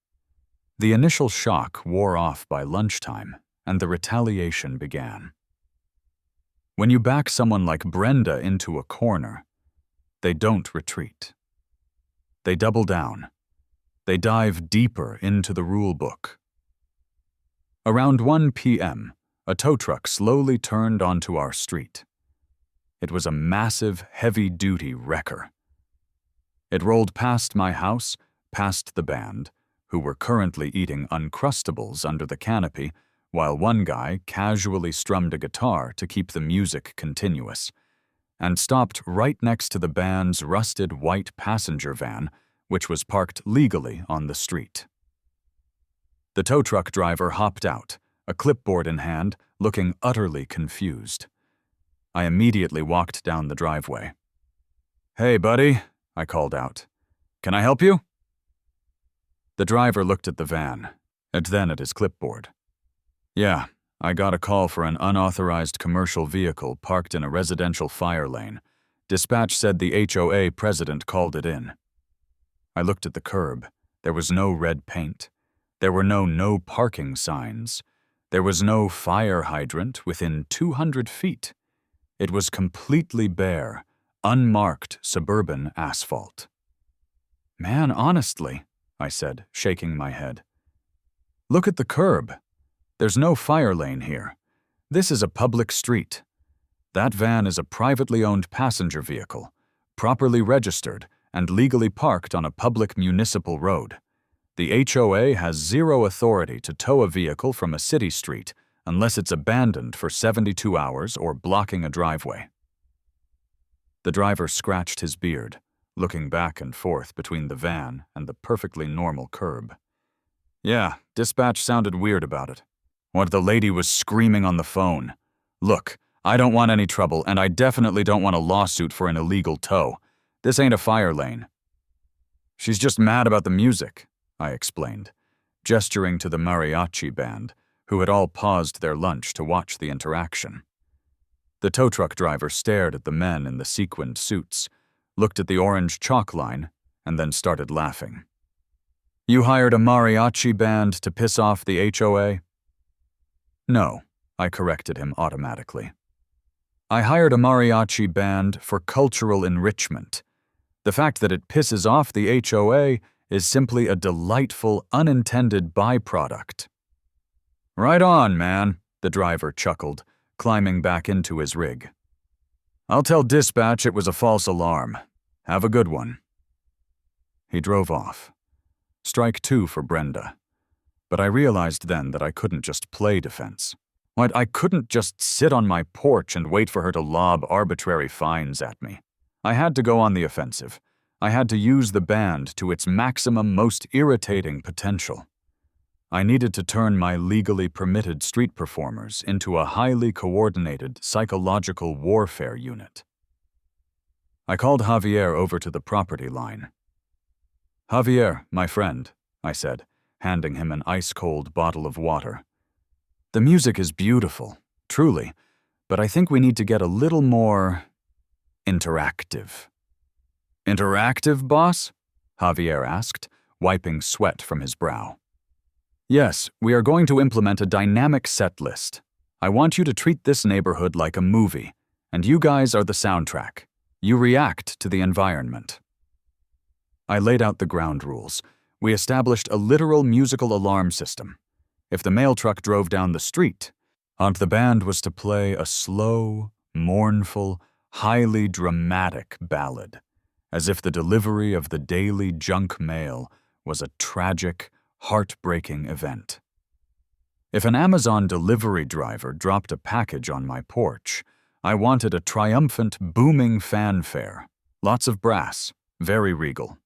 The initial shock wore off by lunchtime, and the retaliation began. When you back someone like Brenda into a corner, they don't retreat. They double down. They dive deeper into the rule book. Around 1 p.m., a tow truck slowly turned onto our street. It was a massive, heavy-duty wrecker. It rolled past my house, past the band, who were currently eating Uncrustables under the canopy, while one guy casually strummed a guitar to keep the music continuous, and stopped right next to the band's rusted white passenger van, which was parked legally on the street. The tow truck driver hopped out, a clipboard in hand, looking utterly confused. I immediately walked down the driveway. "Hey, buddy," I called out. "Can I help you?" The driver looked at the van, and then at his clipboard. Yeah, I got a call for an unauthorized commercial vehicle parked in a residential fire lane. Dispatch said the HOA president called it in. I looked at the curb. There was no red paint. There were no parking signs. There was no fire hydrant within 200 feet. It was completely bare, unmarked suburban asphalt. Man, honestly, I said, shaking my head. Look at the curb. There's no fire lane here. This is a public street. That van is a privately owned passenger vehicle, properly registered and legally parked on a public municipal road. The HOA has zero authority to tow a vehicle from a city street unless it's abandoned for 72 hours or blocking a driveway. The driver scratched his beard, looking back and forth between the van and the perfectly normal curb. Yeah, dispatch sounded weird about it. What the lady was screaming on the phone. Look, I don't want any trouble, and I definitely don't want a lawsuit for an illegal tow. This ain't a fire lane. She's just mad about the music, I explained, gesturing to the Mariachi band, who had all paused their lunch to watch the interaction. The tow truck driver stared at the men in the sequined suits, looked at the orange chalk line, and then started laughing. You hired a mariachi band to piss off the HOA? No, I corrected him automatically. I hired a mariachi band for cultural enrichment. The fact that it pisses off the HOA is simply a delightful, unintended byproduct. Right on, man, the driver chuckled, climbing back into his rig. I'll tell dispatch it was a false alarm. Have a good one. He drove off. Strike two for Brenda. But I realized then that I couldn't just play defense. I couldn't just sit on my porch and wait for her to lob arbitrary fines at me. I had to go on the offensive. I had to use the band to its maximum, most irritating potential. I needed to turn my legally permitted street performers into a highly coordinated psychological warfare unit. I called Javier over to the property line. Javier, my friend, I said, handing him an ice-cold bottle of water. The music is beautiful, truly, but I think we need to get a little more interactive. Interactive, boss? Javier asked, wiping sweat from his brow. Yes, we are going to implement a dynamic set list. I want you to treat this neighborhood like a movie, and you guys are the soundtrack. You react to the environment. I laid out the ground rules. We established a literal musical alarm system. If the mail truck drove down the street, the band was to play a slow, mournful, highly dramatic ballad, as if the delivery of the daily junk mail was a tragic, heartbreaking event. If an Amazon delivery driver dropped a package on my porch, I wanted a triumphant, booming fanfare, lots of brass, very regal.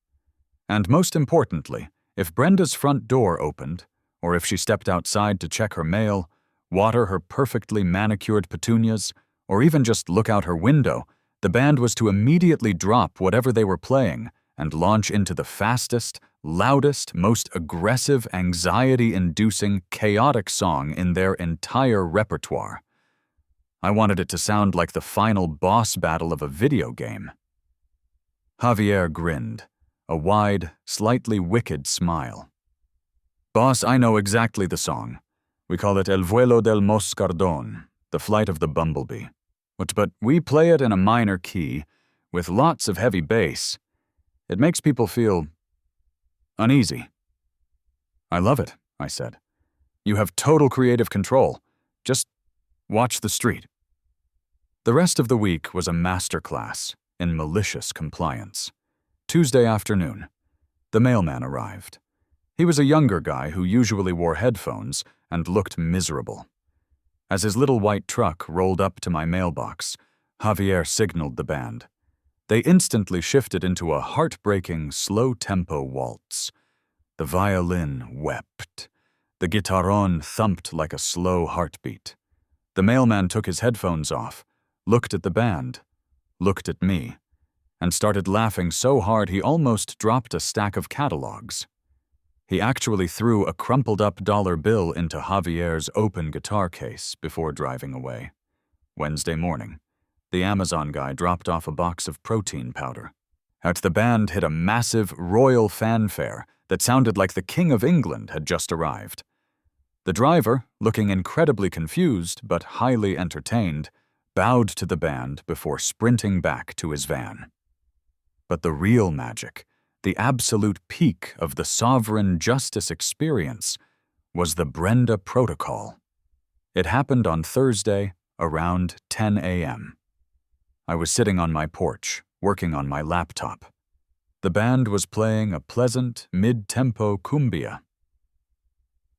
And most importantly, if Brenda's front door opened, or if she stepped outside to check her mail, water her perfectly manicured petunias, or even just look out her window, the band was to immediately drop whatever they were playing and launch into the fastest, loudest, most aggressive, anxiety-inducing, chaotic song in their entire repertoire. I wanted it to sound like the final boss battle of a video game. Javier grinned, a wide, slightly wicked smile. Boss, I know exactly the song. We call it El vuelo del moscardón, the flight of the bumblebee. But we play it in a minor key, with lots of heavy bass. It makes people feel uneasy. I love it, I said. You have total creative control. Just watch the street. The rest of the week was a masterclass in malicious compliance. Tuesday afternoon, the mailman arrived. He was a younger guy who usually wore headphones and looked miserable. As his little white truck rolled up to my mailbox, Javier signaled the band. They instantly shifted into a heartbreaking, slow-tempo waltz. The violin wept. The guitarrón thumped like a slow heartbeat. The mailman took his headphones off, looked at the band, looked at me, and started laughing so hard he almost dropped a stack of catalogs. He actually threw a crumpled-up dollar bill into Javier's open guitar case before driving away. Wednesday morning, the Amazon guy dropped off a box of protein powder. The band hit a massive royal fanfare that sounded like the King of England had just arrived. The driver, looking incredibly confused but highly entertained, bowed to the band before sprinting back to his van. But the real magic, the absolute peak of the sovereign justice experience, was the Brenda Protocol. It happened on Thursday around 10 a.m. I was sitting on my porch, working on my laptop. The band was playing a pleasant, mid-tempo cumbia.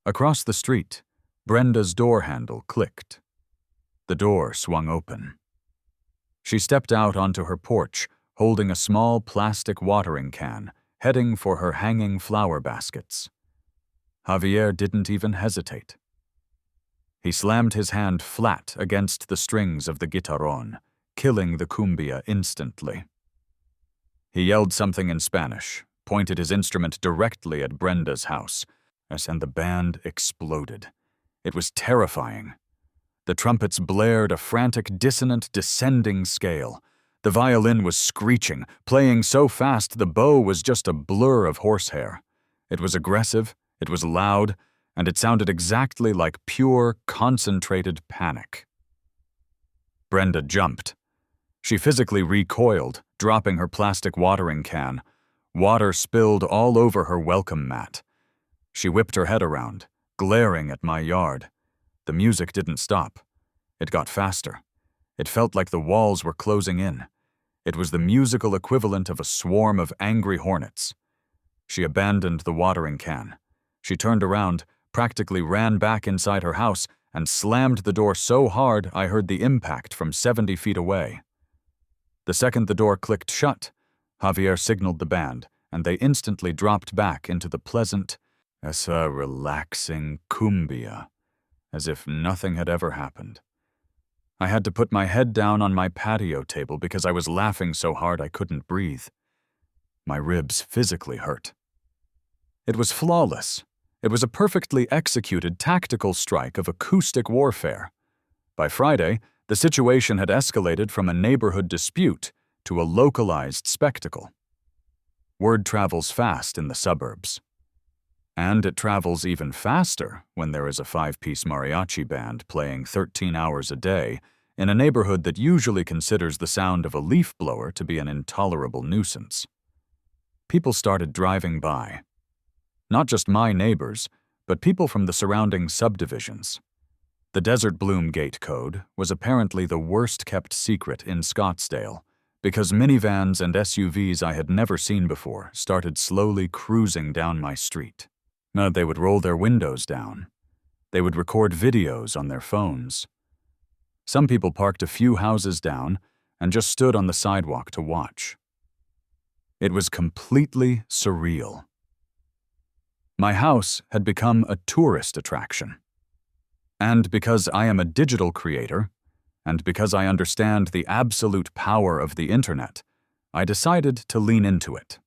Across the street, Brenda's door handle clicked. The door swung open. She stepped out onto her porch, holding a small plastic watering can, heading for her hanging flower baskets. Javier didn't even hesitate. He slammed his hand flat against the strings of the guitarrón, killing the cumbia instantly. He yelled something in Spanish, pointed his instrument directly at Brenda's house, and the band exploded. It was terrifying. The trumpets blared a frantic, dissonant, descending scale. The violin was screeching, playing so fast the bow was just a blur of horsehair. It was aggressive, it was loud, and it sounded exactly like pure, concentrated panic. Brenda jumped. She physically recoiled, dropping her plastic watering can. Water spilled all over her welcome mat. She whipped her head around, glaring at my yard. The music didn't stop. It got faster. It felt like the walls were closing in. It was the musical equivalent of a swarm of angry hornets. She abandoned the watering can. She turned around, practically ran back inside her house, and slammed the door so hard I heard the impact from 70 feet away. The second the door clicked shut, Javier signaled the band, and they instantly dropped back into the pleasant, relaxing cumbia, as if nothing had ever happened. I had to put my head down on my patio table because I was laughing so hard I couldn't breathe. My ribs physically hurt. It was flawless. It was a perfectly executed tactical strike of acoustic warfare. By Friday, the situation had escalated from a neighborhood dispute to a localized spectacle. Word travels fast in the suburbs. And it travels even faster when there is a 5-piece mariachi band playing 13 hours a day in a neighborhood that usually considers the sound of a leaf blower to be an intolerable nuisance. People started driving by. Not just my neighbors, but people from the surrounding subdivisions. The Desert Bloom Gate Code was apparently the worst-kept secret in Scottsdale, because minivans and SUVs I had never seen before started slowly cruising down my street. They would roll their windows down. They would record videos on their phones. Some people parked a few houses down and just stood on the sidewalk to watch. It was completely surreal. My house had become a tourist attraction. And because I am a digital creator, and because I understand the absolute power of the internet, I decided to lean into it.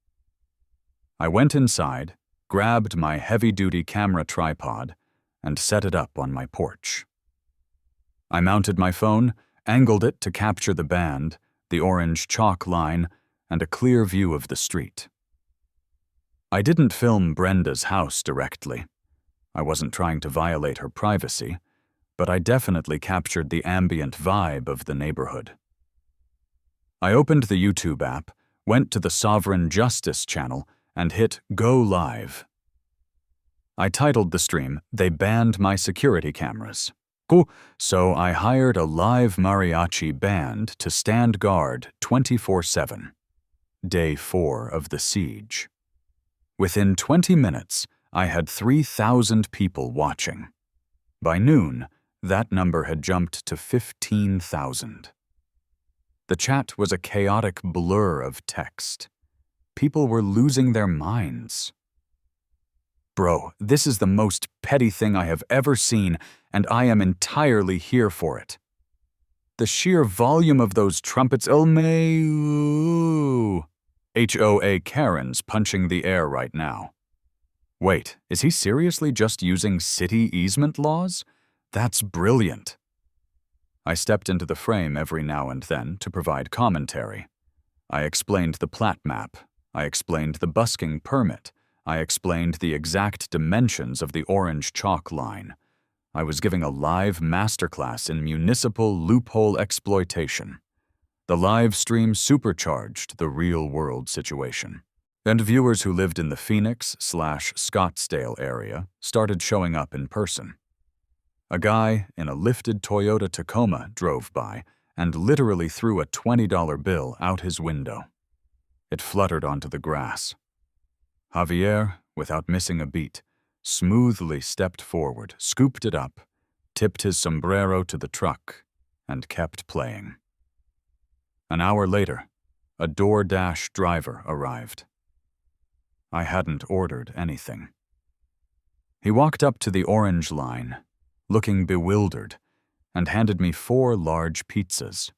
I went inside, grabbed my heavy-duty camera tripod, and set it up on my porch. I mounted my phone, angled it to capture the band, the orange chalk line, and a clear view of the street. I didn't film Brenda's house directly. I wasn't trying to violate her privacy, but I definitely captured the ambient vibe of the neighborhood. I opened the YouTube app, went to the Sovereign Justice channel, and hit Go Live. I titled the stream, "They Banned My Security Cameras." So I hired a live mariachi band to stand guard 24/7. Day 4 of the siege. Within 20 minutes, I had 3,000 people watching. By noon, that number had jumped to 15,000. The chat was a chaotic blur of text. People were losing their minds. "Bro, this is the most petty thing I have ever seen, and I am entirely here for it. The sheer volume of those trumpets, HOA Karens punching the air right now. Wait, is he seriously just using city easement laws? That's brilliant. I stepped into the frame every now and then to provide commentary. I explained the plat map. I explained the busking permit. I explained the exact dimensions of the orange chalk line. I was giving a live masterclass in municipal loophole exploitation. The live stream supercharged the real-world situation. And viewers who lived in the Phoenix/Scottsdale area started showing up in person. A guy in a lifted Toyota Tacoma drove by and literally threw a $20 bill out his window. It fluttered onto the grass. Javier, without missing a beat, smoothly stepped forward, scooped it up, tipped his sombrero to the truck, and kept playing. An hour later, a DoorDash driver arrived. I hadn't ordered anything. He walked up to the orange line, looking bewildered, and handed me 4 large pizzas.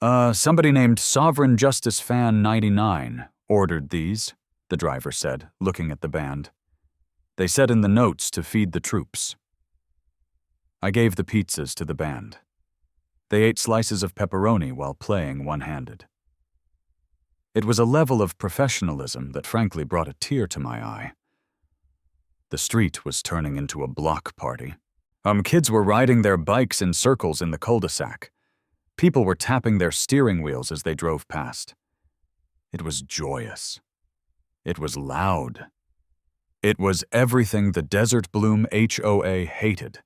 Somebody named Sovereign Justice Fan 99 ordered these, the driver said, looking at the band. They said in the notes to feed the troops. I gave the pizzas to the band. They ate slices of pepperoni while playing one-handed. It was a level of professionalism that frankly brought a tear to my eye. The street was turning into a block party. Kids were riding their bikes in circles in the cul-de-sac. People were tapping their steering wheels as they drove past. It was joyous. It was loud. It was everything the Desert Bloom HOA hated.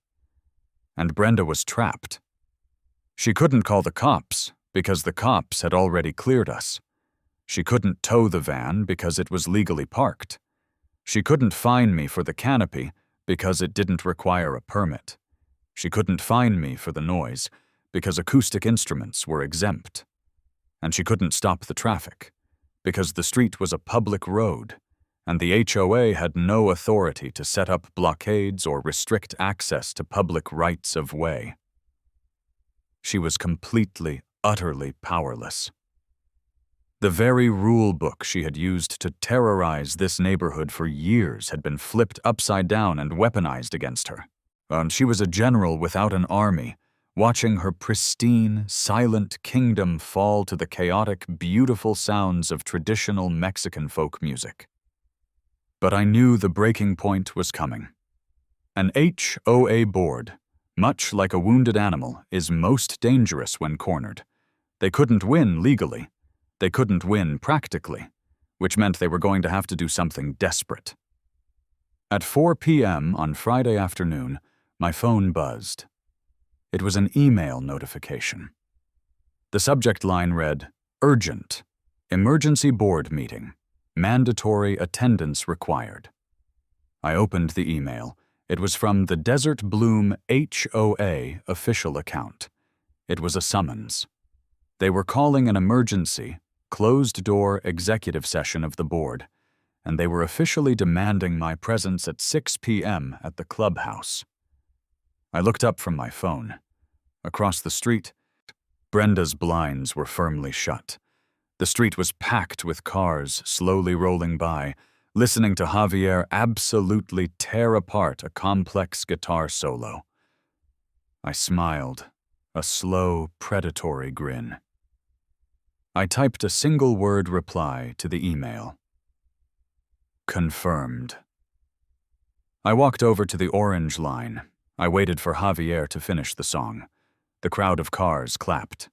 And Brenda was trapped. She couldn't call the cops because the cops had already cleared us. She couldn't tow the van because it was legally parked. She couldn't fine me for the canopy because it didn't require a permit. She couldn't fine me for the noise because acoustic instruments were exempt. And she couldn't stop the traffic because the street was a public road and the HOA had no authority to set up blockades or restrict access to public rights of way. She was completely, utterly powerless. The very rule book she had used to terrorize this neighborhood for years had been flipped upside down and weaponized against her. She was a general without an army, watching her pristine, silent kingdom fall to the chaotic, beautiful sounds of traditional Mexican folk music. But I knew the breaking point was coming. An HOA board, much like a wounded animal, is most dangerous when cornered. They couldn't win legally. They couldn't win practically, which meant they were going to have to do something desperate. At 4 p.m. on Friday afternoon, my phone buzzed. It was an email notification. The subject line read, "Urgent. Emergency board meeting. Mandatory attendance required." I opened the email. It was from the Desert Bloom HOA official account. It was a summons. They were calling an emergency, closed-door executive session of the board, and they were officially demanding my presence at 6 p.m. at the clubhouse. I looked up from my phone. Across the street, Brenda's blinds were firmly shut. The street was packed with cars slowly rolling by, listening to Javier absolutely tear apart a complex guitar solo. I smiled, a slow, predatory grin. I typed a single-word reply to the email. Confirmed. I walked over to the orange line. I waited for Javier to finish the song. The crowd of cars clapped.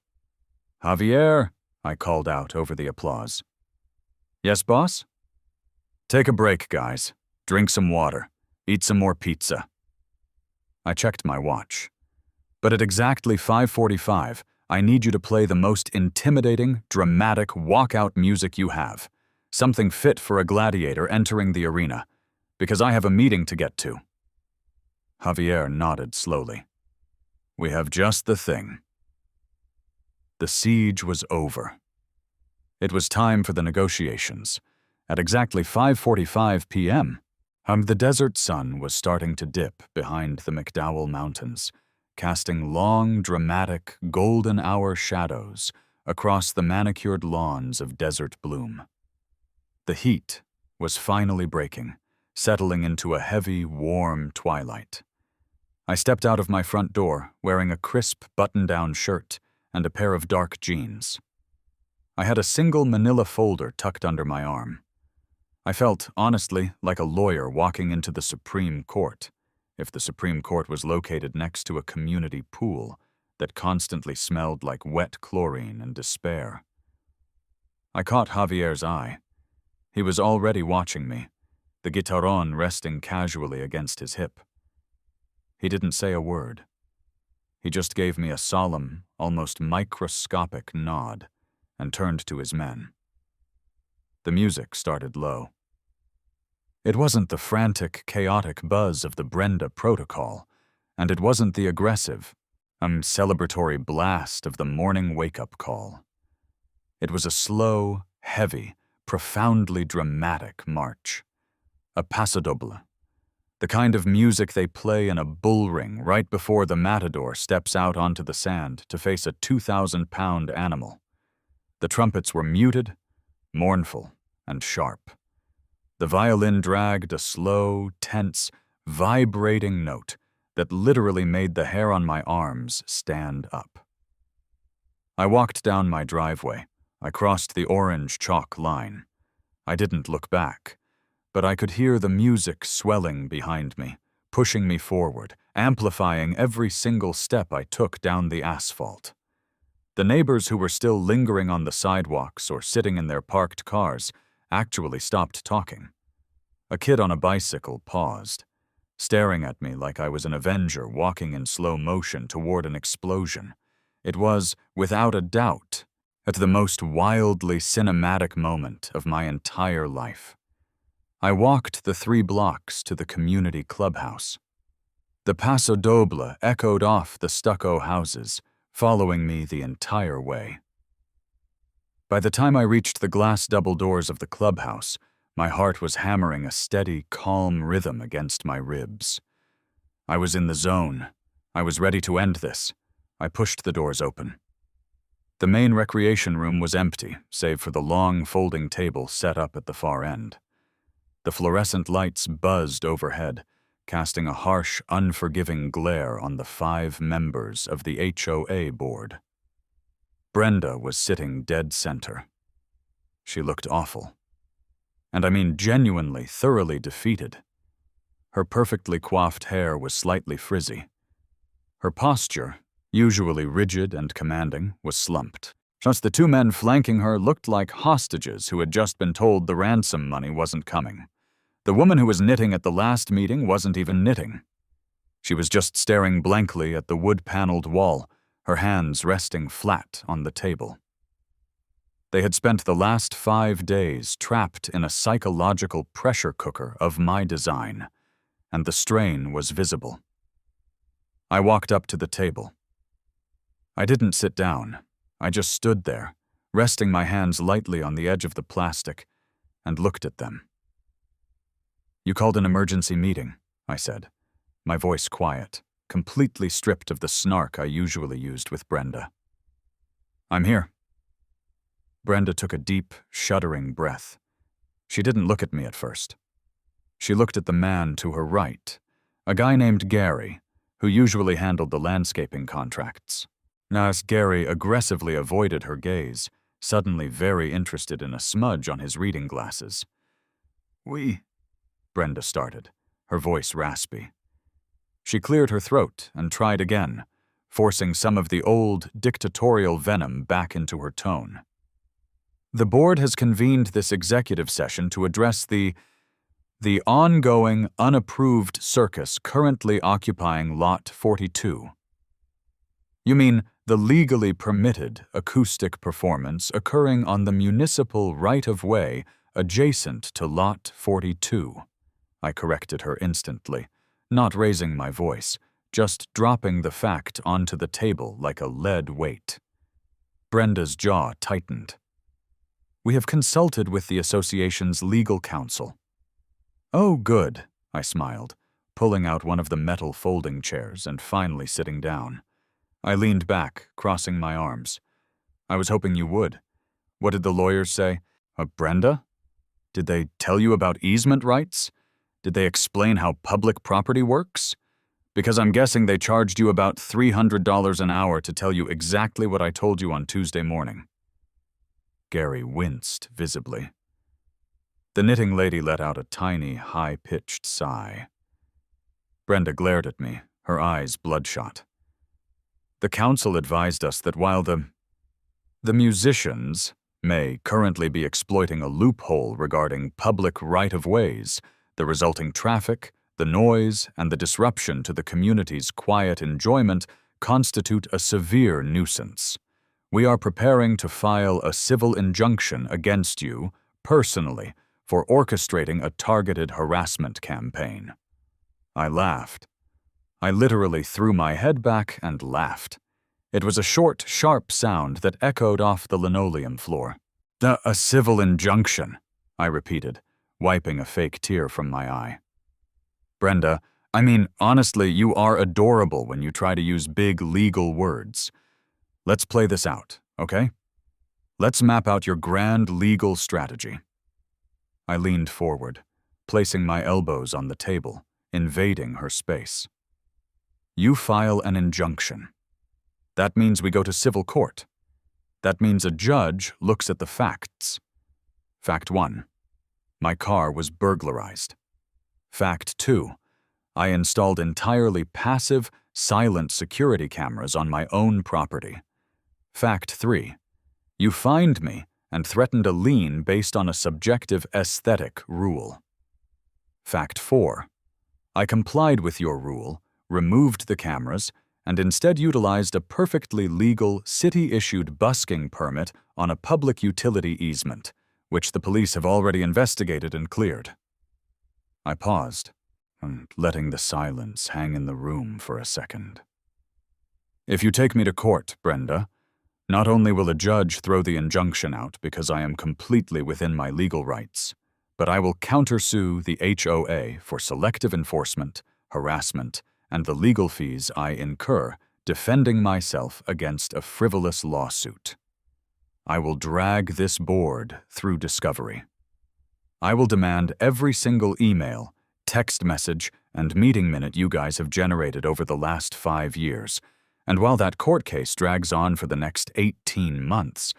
"Javier," I called out over the applause. "Yes, boss?" "Take a break, guys. Drink some water. Eat some more pizza." I checked my watch. "But at exactly 5:45, I need you to play the most intimidating, dramatic walkout music you have. Something fit for a gladiator entering the arena, because I have a meeting to get to." Javier nodded slowly. "We have just the thing." The siege was over. It was time for the negotiations. At exactly 5:45 p.m., the desert sun was starting to dip behind the McDowell Mountains, casting long, dramatic, golden hour shadows across the manicured lawns of Desert Bloom. The heat was finally breaking, settling into a heavy, warm twilight. I stepped out of my front door, wearing a crisp button-down shirt and a pair of dark jeans. I had a single manila folder tucked under my arm. I felt, honestly, like a lawyer walking into the Supreme Court, if the Supreme Court was located next to a community pool that constantly smelled like wet chlorine and despair. I caught Javier's eye. He was already watching me, the guitarón resting casually against his hip. He didn't say a word. He just gave me a solemn, almost microscopic nod and turned to his men. The music started low. It wasn't the frantic, chaotic buzz of the Brenda Protocol, and it wasn't the aggressive, celebratory blast of the morning wake-up call. It was a slow, heavy, profoundly dramatic march. A pasodoble, the kind of music they play in a bull ring right before the matador steps out onto the sand to face a 2,000-pound animal. The trumpets were muted, mournful, and sharp. The violin dragged a slow, tense, vibrating note that literally made the hair on my arms stand up. I walked down my driveway. I crossed the orange chalk line. I didn't look back, but I could hear the music swelling behind me, pushing me forward, amplifying every single step I took down the asphalt. The neighbors who were still lingering on the sidewalks or sitting in their parked cars actually stopped talking. A kid on a bicycle paused, staring at me like I was an Avenger walking in slow motion toward an explosion. It was, without a doubt, at the most wildly cinematic moment of my entire life. I walked the 3 blocks to the community clubhouse. The Paso Doble echoed off the stucco houses, following me the entire way. By the time I reached the glass double doors of the clubhouse, my heart was hammering a steady, calm rhythm against my ribs. I was in the zone. I was ready to end this. I pushed the doors open. The main recreation room was empty, save for the long folding table set up at the far end. The fluorescent lights buzzed overhead, casting a harsh, unforgiving glare on the 5 members of the HOA board. Brenda was sitting dead center. She looked awful. And I mean genuinely, thoroughly defeated. Her perfectly coiffed hair was slightly frizzy. Her posture, usually rigid and commanding, was slumped. Just the 2 men flanking her looked like hostages who had just been told the ransom money wasn't coming. The woman who was knitting at the last meeting wasn't even knitting. She was just staring blankly at the wood-paneled wall, her hands resting flat on the table. They had spent the last 5 days trapped in a psychological pressure cooker of my design, and the strain was visible. I walked up to the table. I didn't sit down. I just stood there, resting my hands lightly on the edge of the plastic, and looked at them. "You called an emergency meeting," I said, my voice quiet, completely stripped of the snark I usually used with Brenda. "I'm here." Brenda took a deep, shuddering breath. She didn't look at me at first. She looked at the man to her right, a guy named Gary, who usually handled the landscaping contracts. Now, as Gary aggressively avoided her gaze, suddenly very interested in a smudge on his reading glasses. Brenda started, her voice raspy. She cleared her throat and tried again, forcing some of the old, dictatorial venom back into her tone. "The board has convened this executive session to address the ongoing, unapproved circus currently occupying Lot 42. You mean the legally permitted acoustic performance occurring on the municipal right-of-way adjacent to Lot 42. I corrected her instantly, not raising my voice, just dropping the fact onto the table like a lead weight. Brenda's jaw tightened. "We have consulted with the association's legal counsel." "Oh, good," I smiled, pulling out one of the metal folding chairs and finally sitting down. I leaned back, crossing my arms. "I was hoping you would. What did the lawyers say? Brenda? Did they tell you about easement rights? Did they explain how public property works? Because I'm guessing they charged you about $300 an hour to tell you exactly what I told you on Tuesday morning." Gary winced visibly. The knitting lady let out a tiny, high-pitched sigh. Brenda glared at me, her eyes bloodshot. "The council advised us that while the musicians may currently be exploiting a loophole regarding public right-of-ways, the resulting traffic, the noise, and the disruption to the community's quiet enjoyment constitute a severe nuisance. We are preparing to file a civil injunction against you, personally, for orchestrating a targeted harassment campaign." I laughed. I literally threw my head back and laughed. It was a short, sharp sound that echoed off the linoleum floor. A civil injunction," I repeated, wiping a fake tear from my eye. "Brenda, I mean, honestly, you are adorable when you try to use big legal words. Let's play this out, okay? Let's map out your grand legal strategy." I leaned forward, placing my elbows on the table, invading her space. "You file an injunction. That means we go to civil court. That means a judge looks at the facts. Fact 1. My car was burglarized. Fact 2. I installed entirely passive, silent security cameras on my own property. Fact 3. You fined me and threatened a lien based on a subjective aesthetic rule. Fact 4. I complied with your rule, removed the cameras, and instead utilized a perfectly legal city-issued busking permit on a public utility easement, which the police have already investigated and cleared." I paused, letting the silence hang in the room for a second. "If you take me to court, Brenda, not only will a judge throw the injunction out because I am completely within my legal rights, but I will countersue the HOA for selective enforcement, harassment, and the legal fees I incur defending myself against a frivolous lawsuit. I will drag this board through discovery. I will demand every single email, text message, and meeting minute you guys have generated over the last 5 years, and while that court case drags on for the next 18 months,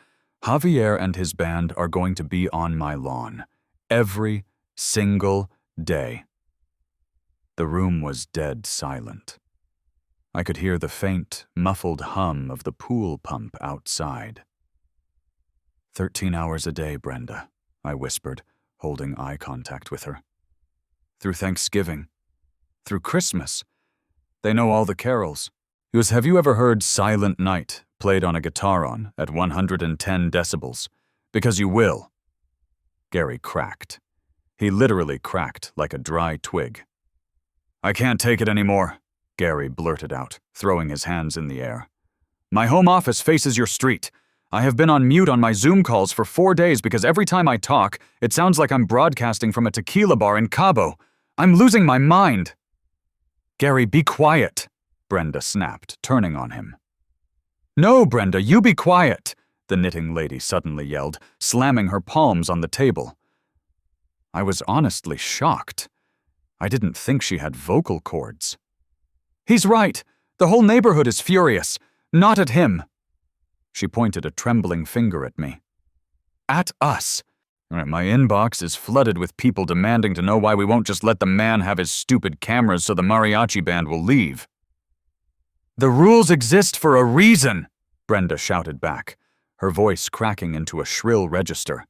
Javier and his band are going to be on my lawn every single day." The room was dead silent. I could hear the faint, muffled hum of the pool pump outside. 13 hours a day, Brenda," I whispered, holding eye contact with her. "Through Thanksgiving. Through Christmas. They know all the carols. Have you ever heard Silent Night played on a guitar at 110 decibels? Because you will." Gary cracked. He literally cracked like a dry twig. "I can't take it anymore," Gary blurted out, throwing his hands in the air. "My home office faces your street. I have been on mute on my Zoom calls for 4 days because every time I talk, it sounds like I'm broadcasting from a tequila bar in Cabo. I'm losing my mind." "Gary, be quiet," Brenda snapped, turning on him. "No, Brenda, you be quiet," the knitting lady suddenly yelled, slamming her palms on the table. I was honestly shocked. I didn't think she had vocal cords. "He's right. The whole neighborhood is furious. Not at him." She pointed a trembling finger at me. "At us. My inbox is flooded with people demanding to know why we won't just let the man have his stupid cameras so the mariachi band will leave." "The rules exist for a reason," Brenda shouted back, her voice cracking into a shrill register.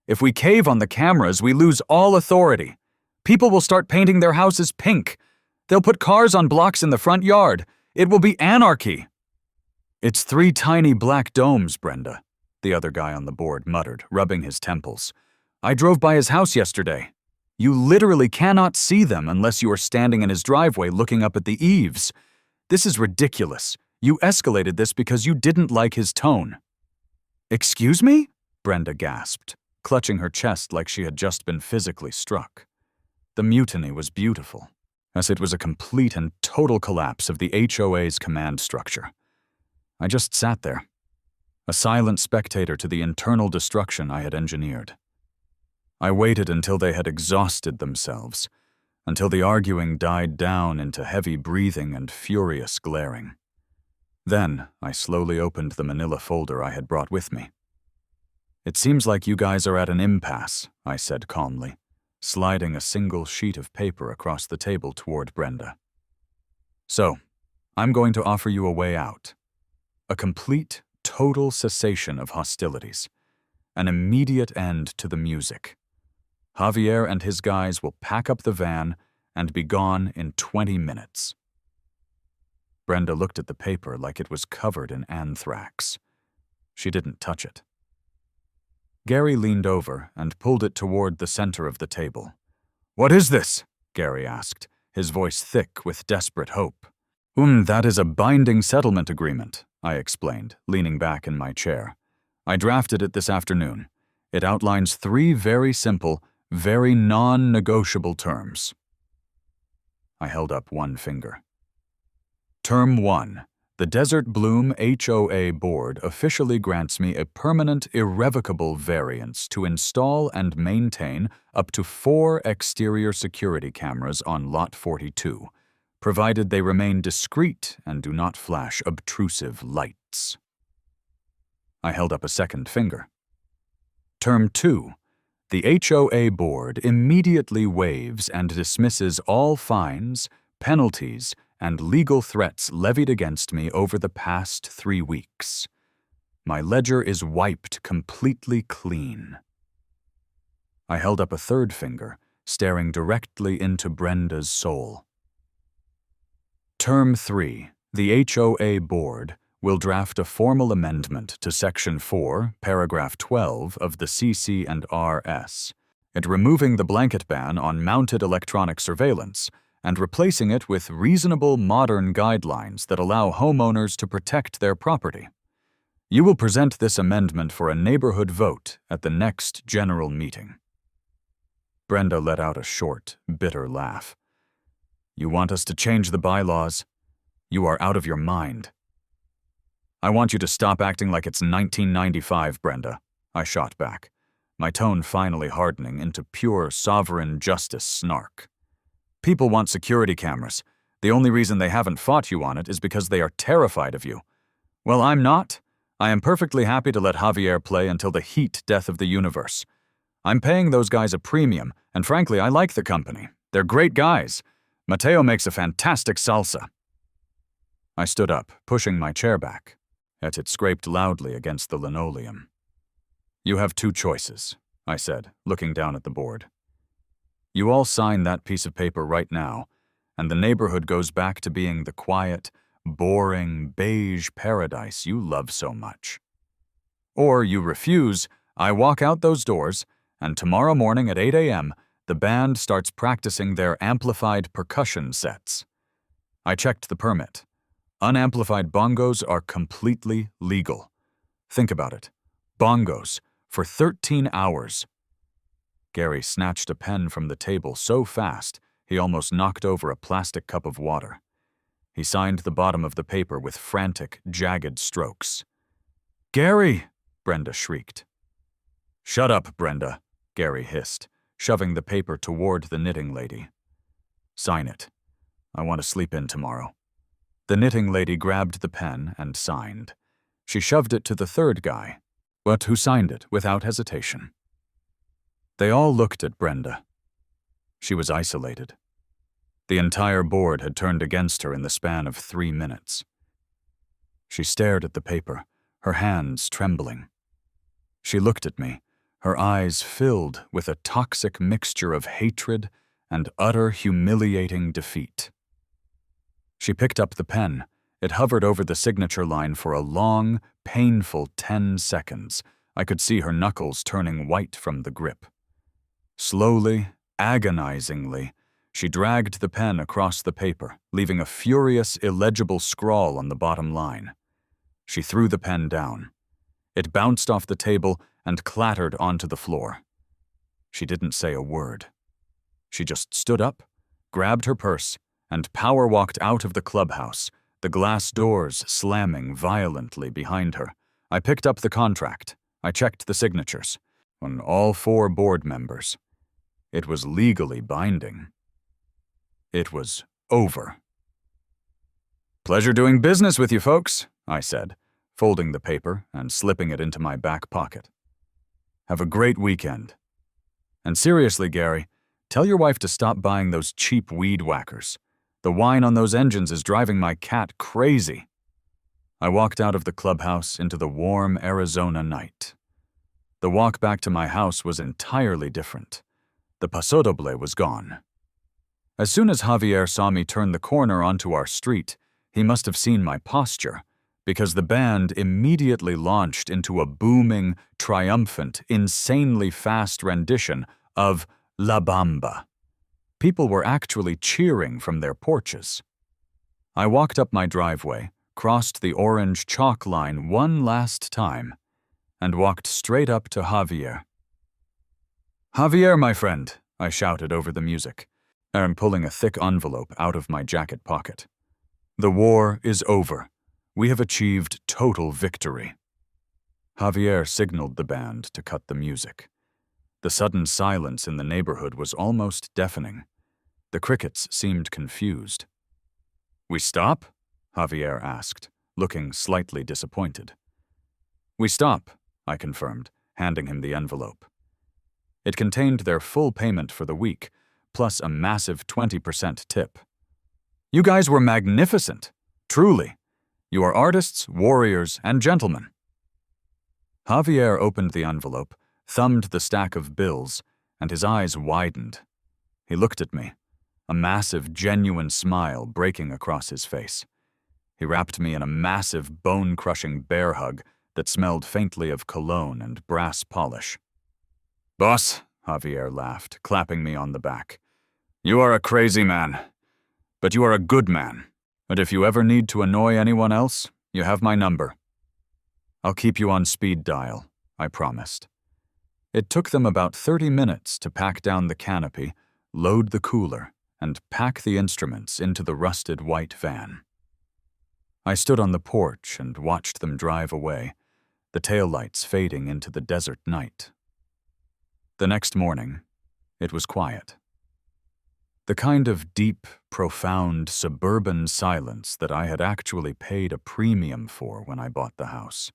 "If we cave on the cameras, we lose all authority. People will start painting their houses pink. They'll put cars on blocks in the front yard. It will be anarchy." "It's 3 tiny black domes, Brenda," the other guy on the board muttered, rubbing his temples. "I drove by his house yesterday. You literally cannot see them unless you are standing in his driveway looking up at the eaves. This is ridiculous. You escalated this because you didn't like his tone." "Excuse me?" Brenda gasped, clutching her chest like she had just been physically struck. The mutiny was beautiful, as it was a complete and total collapse of the HOA's command structure. I just sat there, a silent spectator to the internal destruction I had engineered. I waited until they had exhausted themselves, until the arguing died down into heavy breathing and furious glaring. Then I slowly opened the manila folder I had brought with me. "It seems like you guys are at an impasse," I said calmly, sliding a single sheet of paper across the table toward Brenda. "So, I'm going to offer you a way out. A complete, total cessation of hostilities. An immediate end to the music. Javier and his guys will pack up the van and be gone in 20 minutes. Brenda looked at the paper like it was covered in anthrax. She didn't touch it. Gary leaned over and pulled it toward the center of the table. "What is this?" Gary asked, his voice thick with desperate hope. That is a binding settlement agreement," I explained, leaning back in my chair. "I drafted it this afternoon. It outlines 3 very simple, very non-negotiable terms." I held up one finger. Term 1. The Desert Bloom HOA Board officially grants me a permanent, irrevocable variance to install and maintain up to 4 exterior security cameras on Lot 42, provided they remain discreet and do not flash obtrusive lights. I held up a second finger. Term 2. The HOA Board immediately waives and dismisses all fines, penalties, and legal threats levied against me over the past 3 weeks. My ledger is wiped completely clean. I held up a third finger, staring directly into Brenda's soul. Term 3. The HOA Board will draft a formal amendment to Section 4, Paragraph 12 of the CC&RS, it removing the blanket ban on mounted electronic surveillance and replacing it with reasonable modern guidelines that allow homeowners to protect their property. You will present this amendment for a neighborhood vote at the next general meeting. Brenda let out a short, bitter laugh. "You want us to change the bylaws? You are out of your mind." "I want you to stop acting like it's 1995, Brenda," I shot back, my tone finally hardening into pure sovereign justice snark. "People want security cameras. The only reason they haven't fought you on it is because they are terrified of you. Well, I'm not. I am perfectly happy to let Javier play until the heat death of the universe. I'm paying those guys a premium, and frankly, I like the company. They're great guys. Mateo makes a fantastic salsa." I stood up, pushing my chair back, yet it scraped loudly against the linoleum. "You have 2 choices," I said, looking down at the board. "You all sign that piece of paper right now, and the neighborhood goes back to being the quiet, boring, beige paradise you love so much. Or you refuse, I walk out those doors, and tomorrow morning at 8 a.m., the band starts practicing their amplified percussion sets." I checked the permit. Unamplified bongos are completely legal. Think about it. Bongos, for 13 hours. Gary snatched a pen from the table so fast, he almost knocked over a plastic cup of water. He signed the bottom of the paper with frantic, jagged strokes. "Gary!" Brenda shrieked. "Shut up, Brenda," Gary hissed, shoving the paper toward the knitting lady. "Sign it. I want to sleep in tomorrow." The knitting lady grabbed the pen and signed. She shoved it to the third guy, but who signed it without hesitation. They all looked at Brenda. She was isolated. The entire board had turned against her in the span of 3 minutes. She stared at the paper, her hands trembling. She looked at me, her eyes filled with a toxic mixture of hatred and utter humiliating defeat. She picked up the pen. It hovered over the signature line for a long, painful 10 seconds. I could see her knuckles turning white from the grip. Slowly, agonizingly, she dragged the pen across the paper, leaving a furious, illegible scrawl on the bottom line. She threw the pen down. It bounced off the table and clattered onto the floor. She didn't say a word. She just stood up, grabbed her purse, and power-walked out of the clubhouse, the glass doors slamming violently behind her. I picked up the contract. I checked the signatures on all 4 board members. It was legally binding. It was over. "Pleasure doing business with you folks," I said, folding the paper and slipping it into my back pocket. "Have a great weekend. And seriously, Gary, tell your wife to stop buying those cheap weed whackers. The wine on those engines is driving my cat crazy." I walked out of the clubhouse into the warm Arizona night. The walk back to my house was entirely different. The Paso Doble was gone. As soon as Javier saw me turn the corner onto our street, he must have seen my posture, because the band immediately launched into a booming, triumphant, insanely fast rendition of La Bamba. People were actually cheering from their porches. I walked up my driveway, crossed the orange chalk line one last time, and walked straight up to Javier. "Javier, my friend," I shouted over the music, and pulling a thick envelope out of my jacket pocket. "The war is over. We have achieved total victory." Javier signaled the band to cut the music. The sudden silence in the neighborhood was almost deafening. The crickets seemed confused. "We stop?" Javier asked, looking slightly disappointed. "We stop," I confirmed, handing him the envelope. It contained their full payment for the week, plus a massive 20% tip. "You guys were magnificent. Truly. You are artists, warriors, and gentlemen." Javier opened the envelope, thumbed the stack of bills, and his eyes widened. He looked at me, a massive, genuine smile breaking across his face. He wrapped me in a massive, bone-crushing bear hug that smelled faintly of cologne and brass polish. "Boss," Javier laughed, clapping me on the back, "you are a crazy man, but you are a good man, and if you ever need to annoy anyone else, you have my number." "I'll keep you on speed dial," I promised. It took them about 30 minutes to pack down the canopy, load the cooler, and pack the instruments into the rusted white van. I stood on the porch and watched them drive away, the taillights fading into the desert night. The next morning, it was quiet. The kind of deep, profound, suburban silence that I had actually paid a premium for when I bought the house.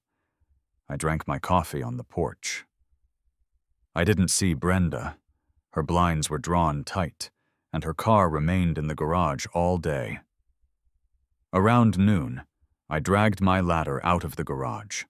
I drank my coffee on the porch. I didn't see Brenda. Her blinds were drawn tight, and her car remained in the garage all day. Around noon, I dragged my ladder out of the garage.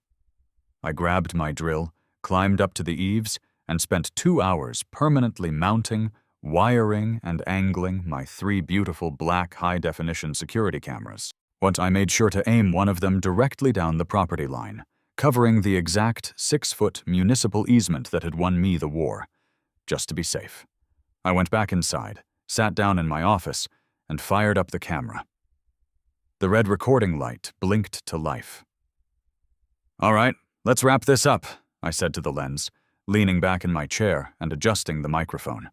I grabbed my drill, climbed up to the eaves, and spent 2 hours permanently mounting, wiring, and angling my 3 beautiful black high-definition security cameras. Once I made sure to aim one of them directly down the property line, covering the exact 6-foot municipal easement that had won me the war, just to be safe. I went back inside, sat down in my office, and fired up the camera. The red recording light blinked to life. "All right, let's wrap this up," I said to the lens, leaning back in my chair and adjusting the microphone.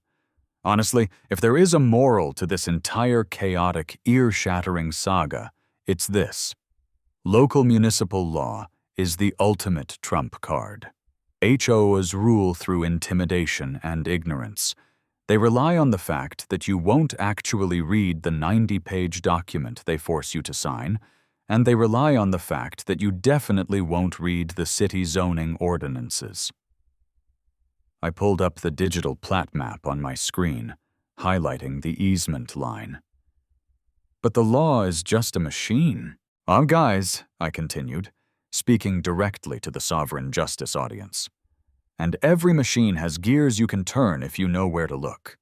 Honestly, if there is a moral to this entire chaotic, ear-shattering saga, it's this. Local municipal law is the ultimate trump card. HOAs rule through intimidation and ignorance. They rely on the fact that you won't actually read the 90-page document they force you to sign, and they rely on the fact that you definitely won't read the city zoning ordinances. I pulled up the digital plat map on my screen, highlighting the easement line. But the law is just a machine. Guys, I continued, speaking directly to the sovereign justice audience. And every machine has gears you can turn if you know where to look.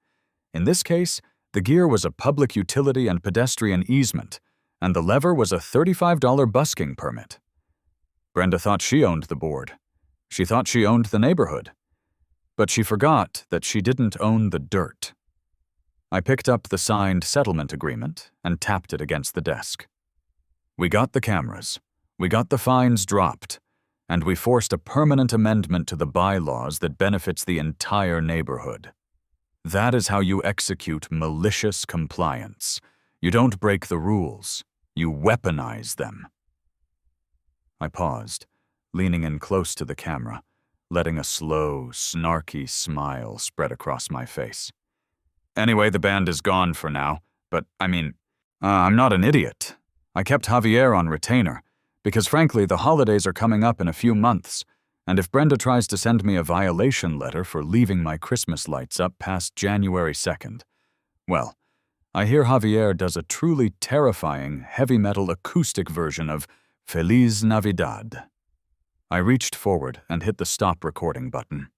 In this case, the gear was a public utility and pedestrian easement, and the lever was a $35 busking permit. Brenda thought she owned the board. She thought she owned the neighborhood. But she forgot that she didn't own the dirt. I picked up the signed settlement agreement and tapped it against the desk. We got the cameras, we got the fines dropped, and we forced a permanent amendment to the bylaws that benefits the entire neighborhood. That is how you execute malicious compliance. You don't break the rules, you weaponize them. I paused, leaning in close to the camera, letting a slow, snarky smile spread across my face. Anyway, the band is gone for now. but I mean, I'm not an idiot. I kept Javier on retainer, because frankly, the holidays are coming up in a few months, and if Brenda tries to send me a violation letter for leaving my Christmas lights up past January 2nd, well, I hear Javier does a truly terrifying heavy metal acoustic version of Feliz Navidad. I reached forward and hit the stop recording button.